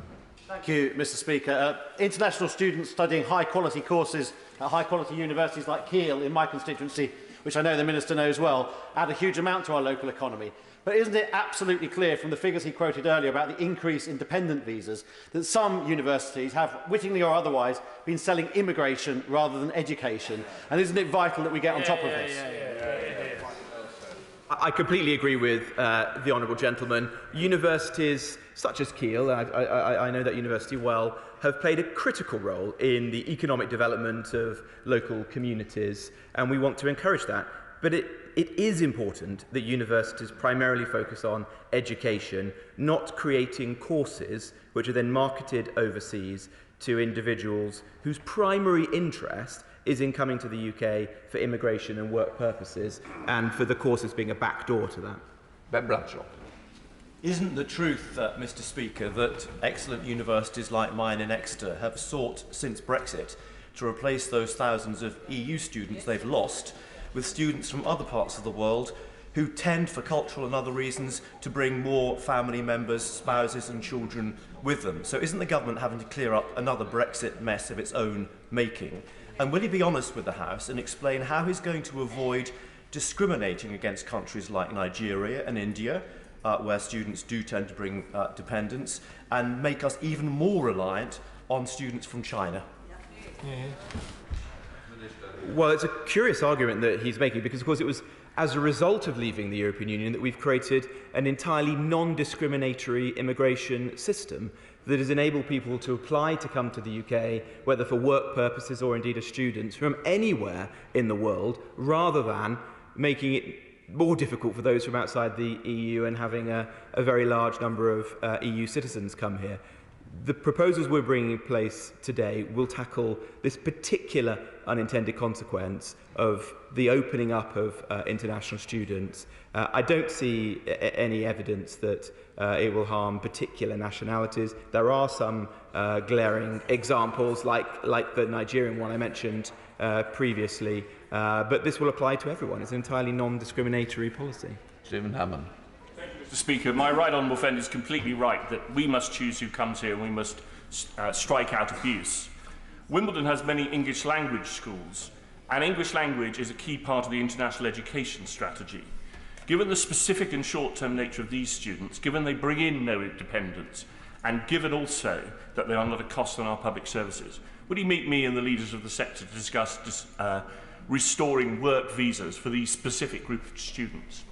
Thank you, Mr. Speaker. International students studying high-quality courses at high-quality universities like Kiel in my constituency, which I know the Minister knows well, add a huge amount to our local economy. But isn't it absolutely clear from the figures he quoted earlier about the increase in dependent visas that some universities have, wittingly or otherwise, been selling immigration rather than education? And isn't it vital that we get on top of this? I completely agree with the honourable gentleman. Universities such as Kiel, I know that university well, have played a critical role in the economic development of local communities, and we want to encourage that. But it is important that universities primarily focus on education, not creating courses which are then marketed overseas to individuals whose primary interest is in coming to the UK for immigration and work purposes, and for the courses being a backdoor to that. Ben Bradshaw. Isn't the truth, Mr. Speaker, that excellent universities like mine in Exeter have sought since Brexit to replace those thousands of EU students they've lost with students from other parts of the world who tend, for cultural and other reasons, to bring more family members, spouses and children with them? So isn't the government having to clear up another Brexit mess of its own making? And will he be honest with the House and explain how he's going to avoid discriminating against countries like Nigeria and India, where students do tend to bring dependents, and make us even more reliant on students from China? Well, it's a curious argument that he's making, because, of course, it was as a result of leaving the European Union that we've created an entirely non-discriminatory immigration system that has enabled people to apply to come to the UK, whether for work purposes or indeed as students, from anywhere in the world, rather than making it more difficult for those from outside the EU and having a very large number of EU citizens come here. The proposals we're bringing in place today will tackle this particular unintended consequence of the opening up of international students. I don't see any evidence that it will harm particular nationalities. There are some glaring examples, like the Nigerian one I mentioned previously, but this will apply to everyone. It's an entirely non-discriminatory policy. Stephen Hammond. Mr. Speaker, my right honourable friend is completely right that we must choose who comes here and we must strike out abuse. Wimbledon has many English language schools, and English language is a key part of the international education strategy. Given the specific and short-term nature of these students, given they bring in no dependents, and given also that they are not a cost on our public services, would he meet me and the leaders of the sector to discuss restoring work visas for these specific group of students?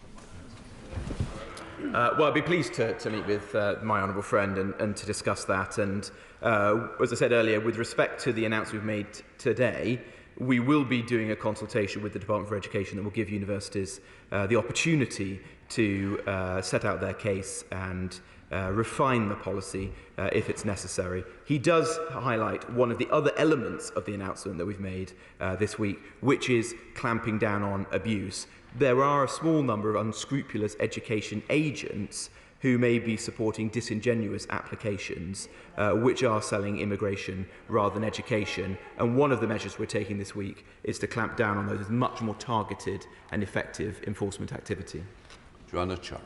Well, I'd be pleased to meet with my honourable friend and to discuss that. And as I said earlier, with respect to the announcement we've made today, we will be doing a consultation with the Department for Education that will give universities the opportunity to set out their case and refine the policy if it's necessary. He does highlight one of the other elements of the announcement that we've made this week, which is clamping down on abuse. There are a small number of unscrupulous education agents who may be supporting disingenuous applications which are selling immigration rather than education. And one of the measures we're taking this week is to clamp down on those with much more targeted and effective enforcement activity. Joanna Charry.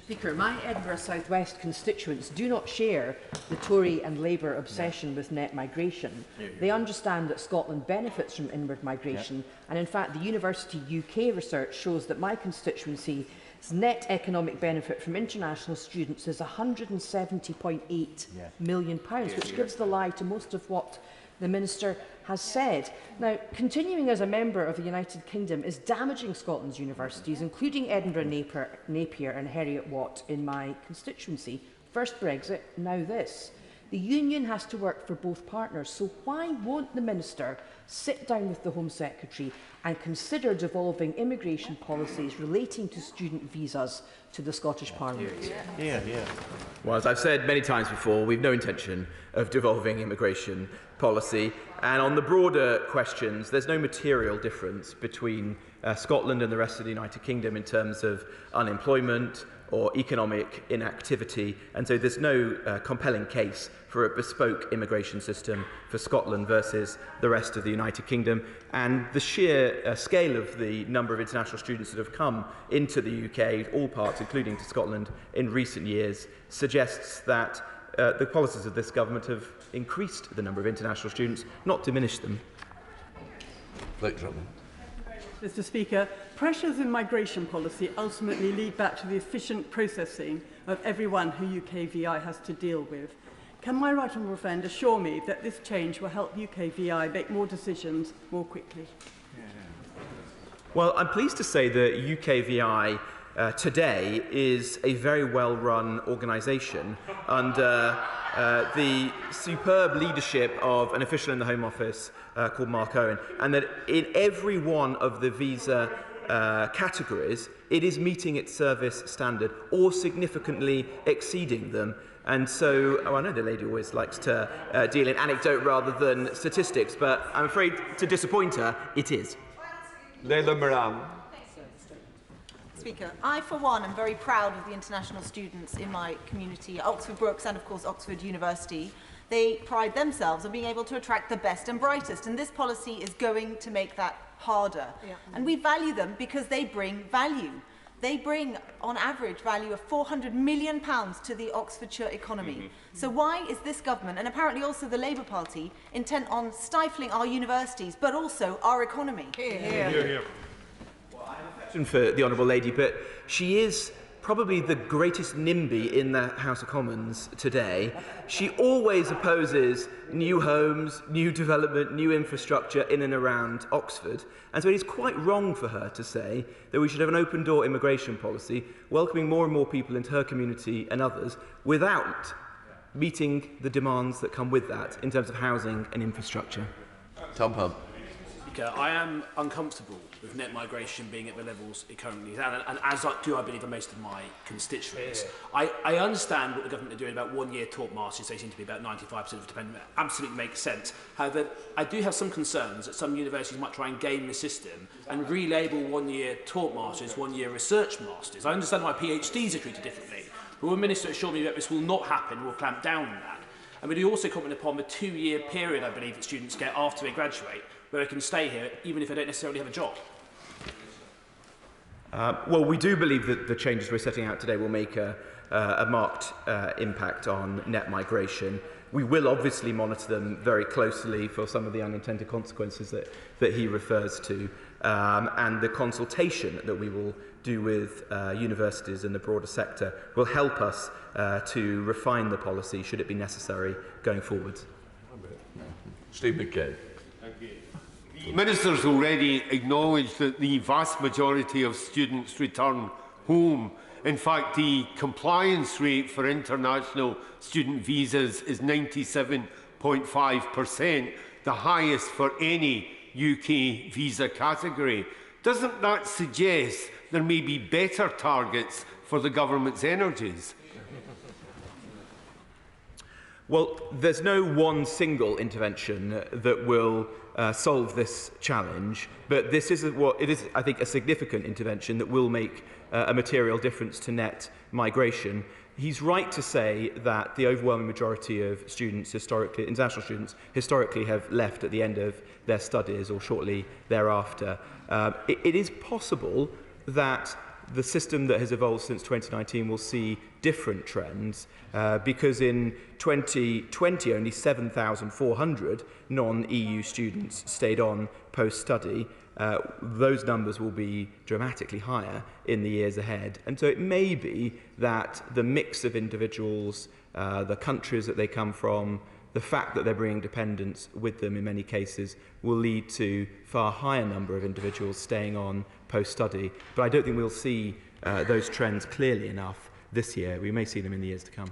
Speaker, my Edinburgh South West constituents do not share the Tory and Labour obsession with net migration. They understand that Scotland benefits from inward migration, and in fact the University UK research shows that my constituency's net economic benefit from international students is £170.8 million, which gives the lie to most of what the Minister has said. Now, continuing as a member of the United Kingdom is damaging Scotland's universities, including Edinburgh, Napier and Heriot-Watt in my constituency. First Brexit, now this. The union has to work for both partners, so why won't the Minister sit down with the Home Secretary and consider devolving immigration policies relating to student visas to the Scottish Parliament? Well, as I've said many times before, we've no intention of devolving immigration policy. And on the broader questions, there's no material difference between Scotland and the rest of the United Kingdom in terms of unemployment or economic inactivity, and so there's no compelling case for a bespoke immigration system for Scotland versus the rest of the United Kingdom. And the sheer scale of the number of international students that have come into the UK, all parts, including to Scotland, in recent years, suggests that the policies of this government have increased the number of international students, not diminished them. Mr. Speaker, pressures in migration policy ultimately lead back to the efficient processing of everyone who UKVI has to deal with. Can my right honourable friend assure me that this change will help UKVI make more decisions more quickly? Well, I'm pleased to say that UKVI today is a very well-run organisation under the superb leadership of an official in the Home Office called Mark Owen, and that in every one of the visa categories, it is meeting its service standard or significantly exceeding them. And so, I know the lady always likes to deal in anecdote rather than statistics, but I'm afraid to disappoint her, it is. Leila Moran. Speaker, I for one am very proud of the international students in my community, Oxford Brookes and of course Oxford University. They pride themselves on being able to attract the best and brightest, and this policy is going to make that harder. And we value them because they bring value. They bring, on average, value of £400 million to the Oxfordshire economy. So why is this government, and apparently also the Labour Party, intent on stifling our universities, but also our economy? For the Honourable Lady, but she is probably the greatest NIMBY in the House of Commons today. She always opposes new homes, new development, new infrastructure in and around Oxford. And so it is quite wrong for her to say that we should have an open-door immigration policy, welcoming more and more people into her community and others, without meeting the demands that come with that in terms of housing and infrastructure. Tom Hunt. I am uncomfortable with net migration being at the levels it currently is, and as do I believe most of my constituents. I understand what the government are doing about one-year taught masters. They seem to be about 95% of the dependent. Absolutely makes sense. However, I do have some concerns that some universities might try and game the system and relabel one-year taught masters one-year research masters. I understand why PhDs are treated differently, but one minister assured me that this will not happen. We'll clamp down on that. And we do also comment upon the 2-year period, I believe, that students get after they graduate, where they can stay here even if they don't necessarily have a job. Well, we do believe that the changes we're setting out today will make a marked impact on net migration. We will obviously monitor them very closely for some of the unintended consequences that he refers to, and the consultation that we will do with universities and the broader sector will help us to refine the policy should it be necessary going forward. Steve McKay. Thank you. The Minister's already acknowledged that the vast majority of students return home. In fact, the compliance rate for international student visas is 97.5%, the highest for any UK visa category. Doesn't that suggest there may be better targets for the government's energies? Well, there's no one single intervention that will solve this challenge, but this is I think, a significant intervention that will make a material difference to net migration. He's right to say that the overwhelming majority of students, historically, international students, historically have left at the end of their studies or shortly thereafter. It is possible that the system that has evolved since 2019 will see different trends because in 2020 only 7,400 non-EU students stayed on post-study. Those numbers will be dramatically higher in the years ahead. And so it may be that the mix of individuals, the countries that they come from, the fact that they're bringing dependents with them in many cases will lead to far higher number of individuals staying on post-study. But I don't think we'll see those trends clearly enough this year. We may see them in the years to come.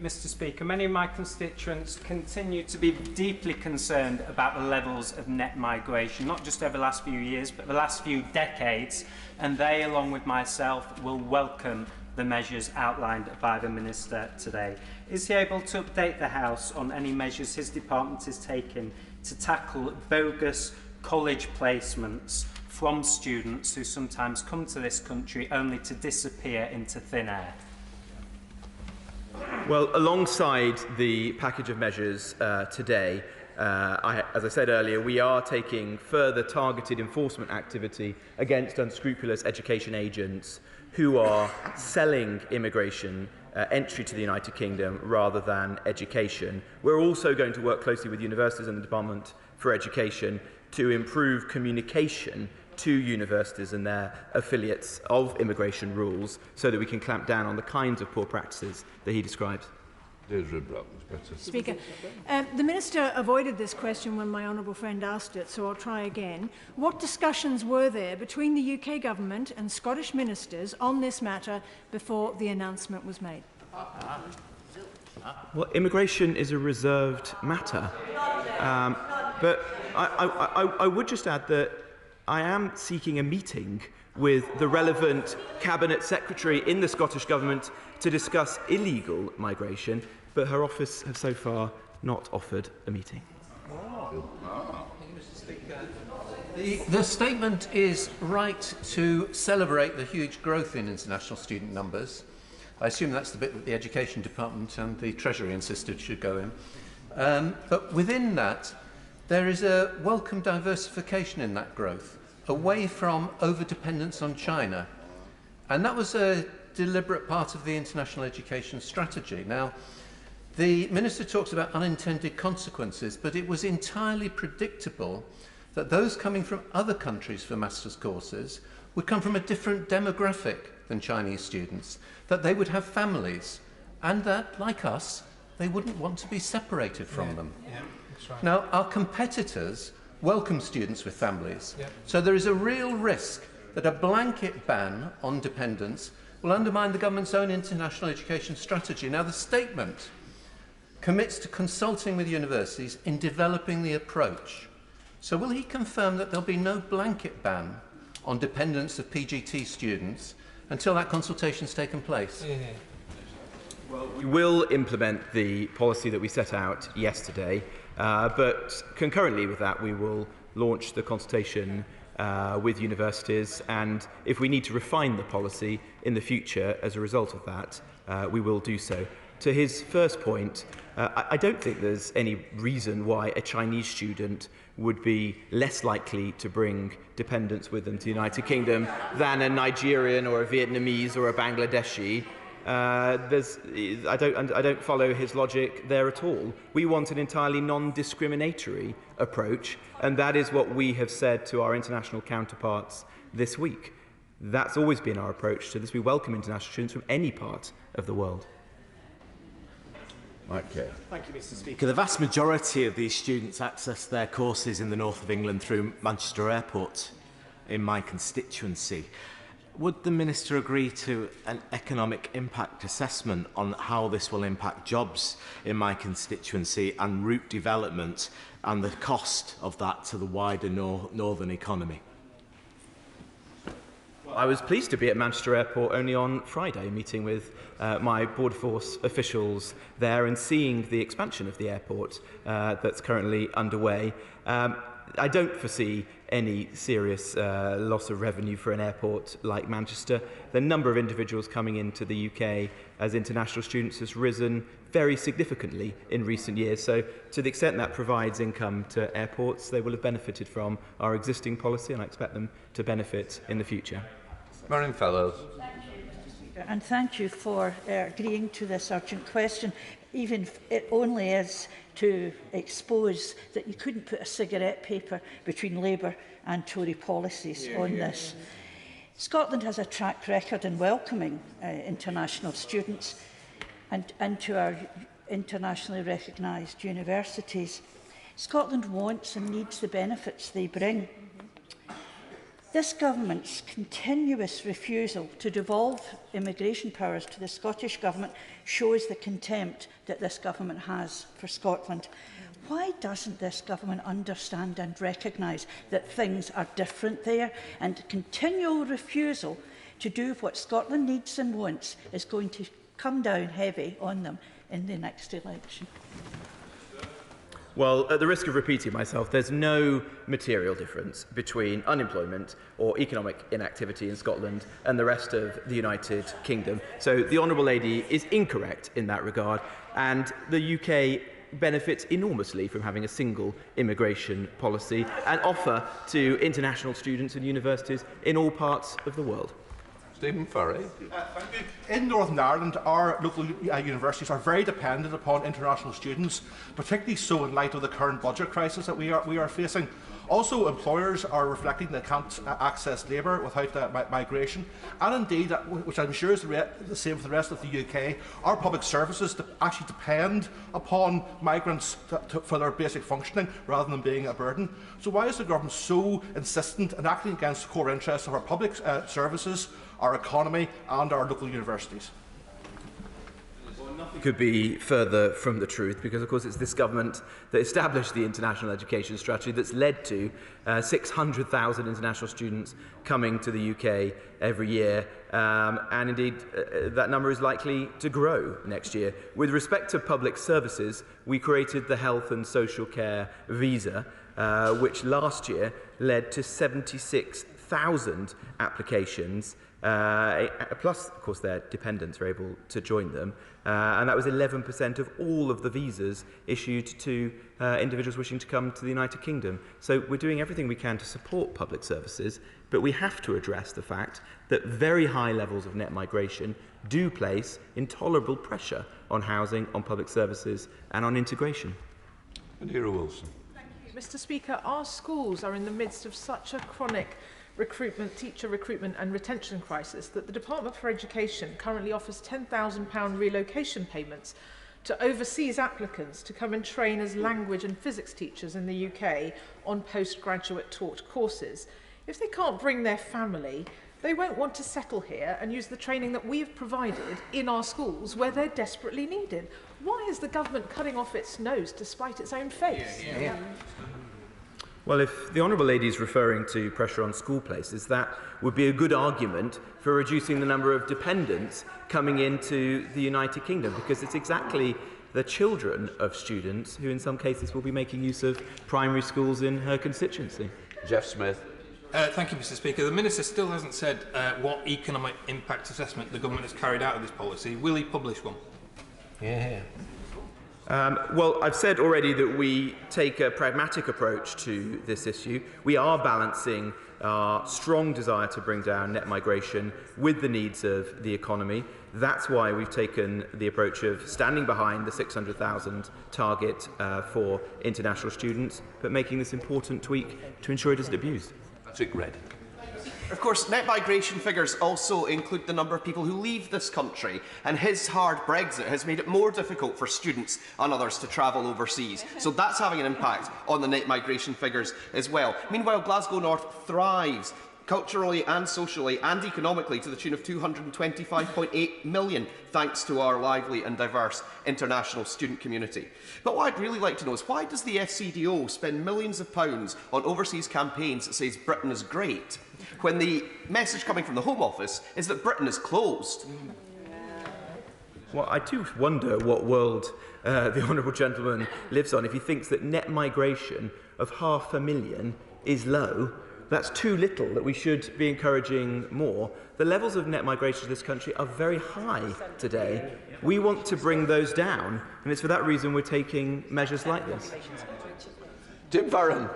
Mr. Speaker, many of my constituents continue to be deeply concerned about the levels of net migration, not just over the last few years, but the last few decades, and they, along with myself, will welcome the measures outlined by the Minister today. Is he able to update the House on any measures his department is taking to tackle bogus college placements from students who sometimes come to this country only to disappear into thin air? Well, alongside the package of measures today, as I said earlier, we are taking further targeted enforcement activity against unscrupulous education agents who are selling immigration entry to the United Kingdom rather than education. We're also going to work closely with universities and the Department for Education to improve communication to universities and their affiliates of immigration rules so that we can clamp down on the kinds of poor practices that he describes. Speaker, the Minister avoided this question when my honourable friend asked it, so I'll try again. What discussions were there between the UK Government and Scottish ministers on this matter before the announcement was made? Well, immigration is a reserved matter. But I would just add that I am seeking a meeting with the relevant Cabinet Secretary in the Scottish Government to discuss illegal migration, but her office has so far not offered a meeting. The statement is right to celebrate the huge growth in international student numbers. I assume that's the bit that the Education Department and the Treasury insisted should go in. But within that, there is a welcome diversification in that growth, away from over-dependence on China. And that was a deliberate part of the international education strategy. Now, the Minister talks about unintended consequences, but it was entirely predictable that those coming from other countries for master's courses would come from a different demographic than Chinese students, that they would have families, and that, like us, they wouldn't want to be separated from them. That's right. Now, our competitors welcome students with families, so there is a real risk that a blanket ban on dependence will undermine the government's own international education strategy. Now, the statement commits to consulting with universities in developing the approach. So will he confirm that there'll be no blanket ban on dependence of PGT students until that consultation's taken place? Well, we will implement the policy that we set out yesterday, but concurrently with that, we will launch the consultation with universities, and if we need to refine the policy in the future as a result of that, we will do so. To his first point, I don't think there's any reason why a Chinese student would be less likely to bring dependents with them to the United Kingdom than a Nigerian or a Vietnamese or a Bangladeshi. I don't follow his logic there at all. We want an entirely non-discriminatory approach, and that is what we have said to our international counterparts this week. That's always been our approach to this. We welcome international students from any part of the world. Okay. Thank you, Mr. Speaker. The vast majority of these students access their courses in the north of England through Manchester Airport in my constituency. would the Minister agree to an economic impact assessment on how this will impact jobs in my constituency and route development and the cost of that to the wider northern economy? I was pleased to be at Manchester Airport only on Friday, meeting with my Border Force officials there and seeing the expansion of the airport that's currently underway. I don't foresee any serious loss of revenue for an airport like Manchester. The number of individuals coming into the UK as international students has risen very significantly in recent years. So to the extent that provides income to airports, they will have benefited from our existing policy, and I expect them to benefit in the future. Marion Fellows. And thank you for agreeing to this urgent question, even if it only is to expose that you couldn't put a cigarette paper between Labour and Tory policies on this. Scotland has a track record in welcoming international students and into our internationally recognised universities. Scotland wants and needs the benefits they bring. This government's continuous refusal to devolve immigration powers to the Scottish Government shows the contempt that this government has for Scotland. Why doesn't this government understand and recognise that things are different there, and continual refusal to do what Scotland needs and wants is going to come down heavy on them in the next election? Well, at the risk of repeating myself, there's no material difference between unemployment or economic inactivity in Scotland and the rest of the United Kingdom. So the Honourable Lady is incorrect in that regard, and the UK benefits enormously from having a single immigration policy and offer to international students and universities in all parts of the world. Stephen Furry. In Northern Ireland, our local universities are very dependent upon international students, particularly so in light of the current budget crisis that we are facing. Also, employers are reflecting they can't access labour without migration, and indeed, which I'm sure is the same for the rest of the UK, our public services actually depend upon migrants for their basic functioning rather than being a burden. So why is the government so insistent in acting against the core interests of our public services, our economy and our local universities? Could be further from the truth, because of course it's this government that established the international education strategy that's led to 600,000 international students coming to the UK every year, and indeed that number is likely to grow next year. With respect to public services, we created the Health and Social Care Visa, which last year led to 76,000 applications, plus, of course, their dependents are able to join them. And that was 11% of all of the visas issued to individuals wishing to come to the United Kingdom. So we're doing everything we can to support public services, but we have to address the fact that very high levels of net migration do place intolerable pressure on housing, on public services and on integration. Adira Wilson. Thank you. Mr. Speaker, our schools are in the midst of such a chronic teacher recruitment and retention crisis that the Department for Education currently offers £10,000 relocation payments to overseas applicants to come and train as language and physics teachers in the UK on postgraduate taught courses. If they can't bring their family, they won't want to settle here and use the training that we have provided in our schools where they're desperately needed. Why is the government cutting off its nose despite its own face? Well, if the Honourable Lady is referring to pressure on school places, that would be a good argument for reducing the number of dependents coming into the United Kingdom, because it's exactly the children of students who in some cases will be making use of primary schools in her constituency. Jeff Smith. Thank you, Mr. Speaker. The Minister still hasn't said what economic impact assessment the government has carried out of this policy. Will he publish one? Well, I've said already that we take a pragmatic approach to this issue. We are balancing our strong desire to bring down net migration with the needs of the economy. That's why we've taken the approach of standing behind the 600,000 target for international students, but making this important tweak to ensure it isn't abused. That's it, Red. Of course, net migration figures also include the number of people who leave this country, and his hard Brexit has made it more difficult for students and others to travel overseas. So that's having an impact on the net migration figures as well. Meanwhile, Glasgow North thrives culturally and socially and economically to the tune of £225.8 million, thanks to our lively and diverse international student community. But what I'd really like to know is, why does the FCDO spend millions of pounds on overseas campaigns that says Britain is great, when the message coming from the Home Office is that Britain is closed? Well, I do wonder what world the honourable gentleman lives on if he thinks that net migration of 500,000 is low. That's too little, that we should be encouraging more. The levels of net migration to this country are very high today. We want to bring those down, and it's for that reason we're taking measures like this. Tim Farron.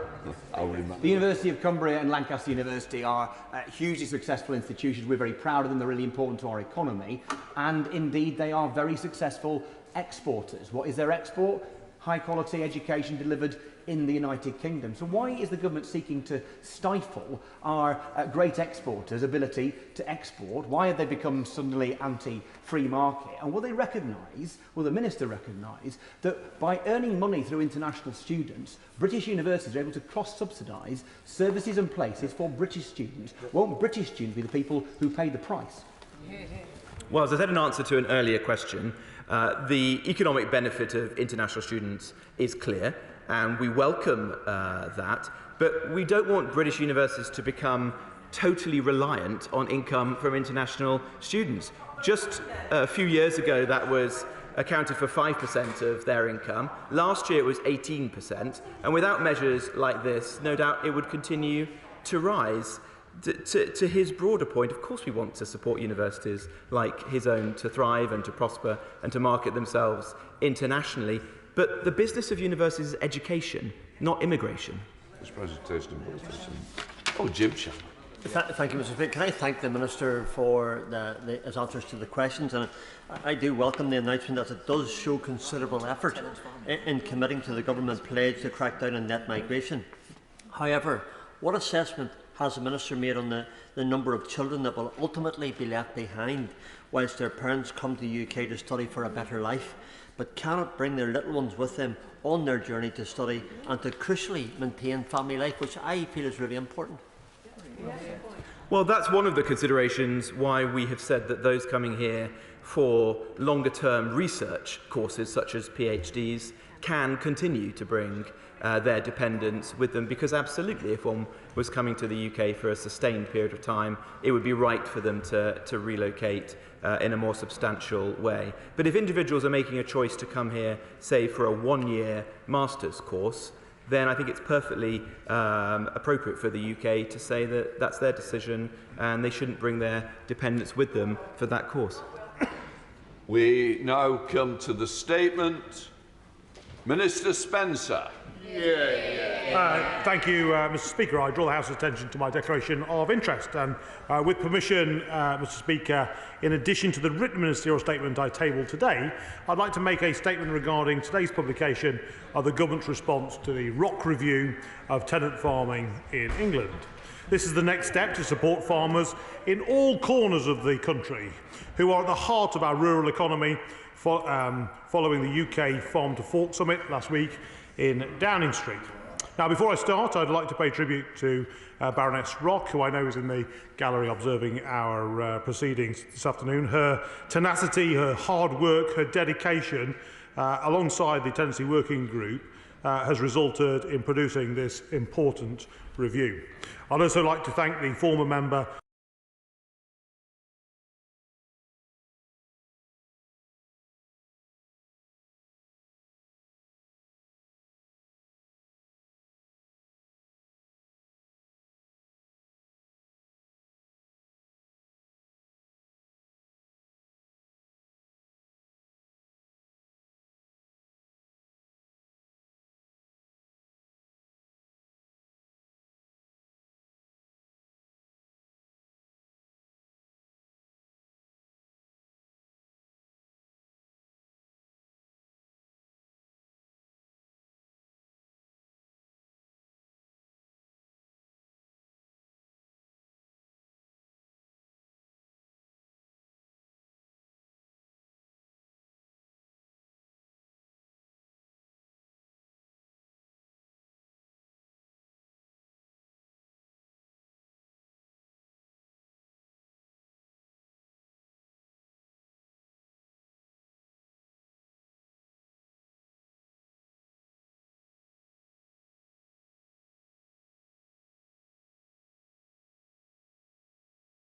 The University of Cumbria and Lancaster University are hugely successful institutions. We're very proud of them. They're really important to our economy. And indeed, they are very successful exporters. What is their export? High quality education delivered in the United Kingdom. So why is the government seeking to stifle our great exporters' ability to export? Why have they become suddenly anti-free market? And will they recognise, will the Minister recognise, that by earning money through international students, British universities are able to cross-subsidise services and places for British students? Won't British students be the people who pay the price? Well, as I said in answer to an earlier question, the economic benefit of international students is clear, and we welcome that, but we don't want British universities to become totally reliant on income from international students. Just a few years ago, that was accounted for 5% of their income. Last year, it was 18%, and without measures like this, no doubt it would continue to rise. To his broader point, of course we want to support universities like his own to thrive and to prosper and to market themselves internationally, but the business of universities is education, not immigration. This presentation. Oh, Jim Chan. Thank you, Mr. Speaker. Can I thank the Minister for his answers to the questions? And I do welcome the announcement that it does show considerable effort in committing to the government pledge to crack down on net migration. However, what assessment has the Minister made on the number of children that will ultimately be left behind whilst their parents come to the UK to study for a better life, but cannot bring their little ones with them on their journey to study and to crucially maintain family life, which I feel is really important? Well, that's one of the considerations why we have said that those coming here for longer-term research courses, such as PhDs, can continue to bring their dependents with them, because absolutely, if one was coming to the UK for a sustained period of time, it would be right for them to relocate in a more substantial way. But if individuals are making a choice to come here, say, for a one-year master's course, then I think it's perfectly appropriate for the UK to say that that's their decision and they shouldn't bring their dependents with them for that course. We now come to the statement. Minister Spencer. Thank you, Mr. Speaker. I draw the House's attention to my declaration of interest. And with permission, Mr. Speaker, in addition to the written ministerial statement I tabled today, I'd like to make a statement regarding today's publication of the government's response to the ROC review of tenant farming in England. This is the next step to support farmers in all corners of the country who are at the heart of our rural economy, following the UK Farm to Fork Summit last week in Downing Street. Now, before I start, I'd like to pay tribute to Baroness Rock, who I know is in the gallery observing our proceedings this afternoon. Her tenacity, her hard work, her dedication, alongside the Tenancy Working Group, has resulted in producing this important review. I'd also like to thank the former member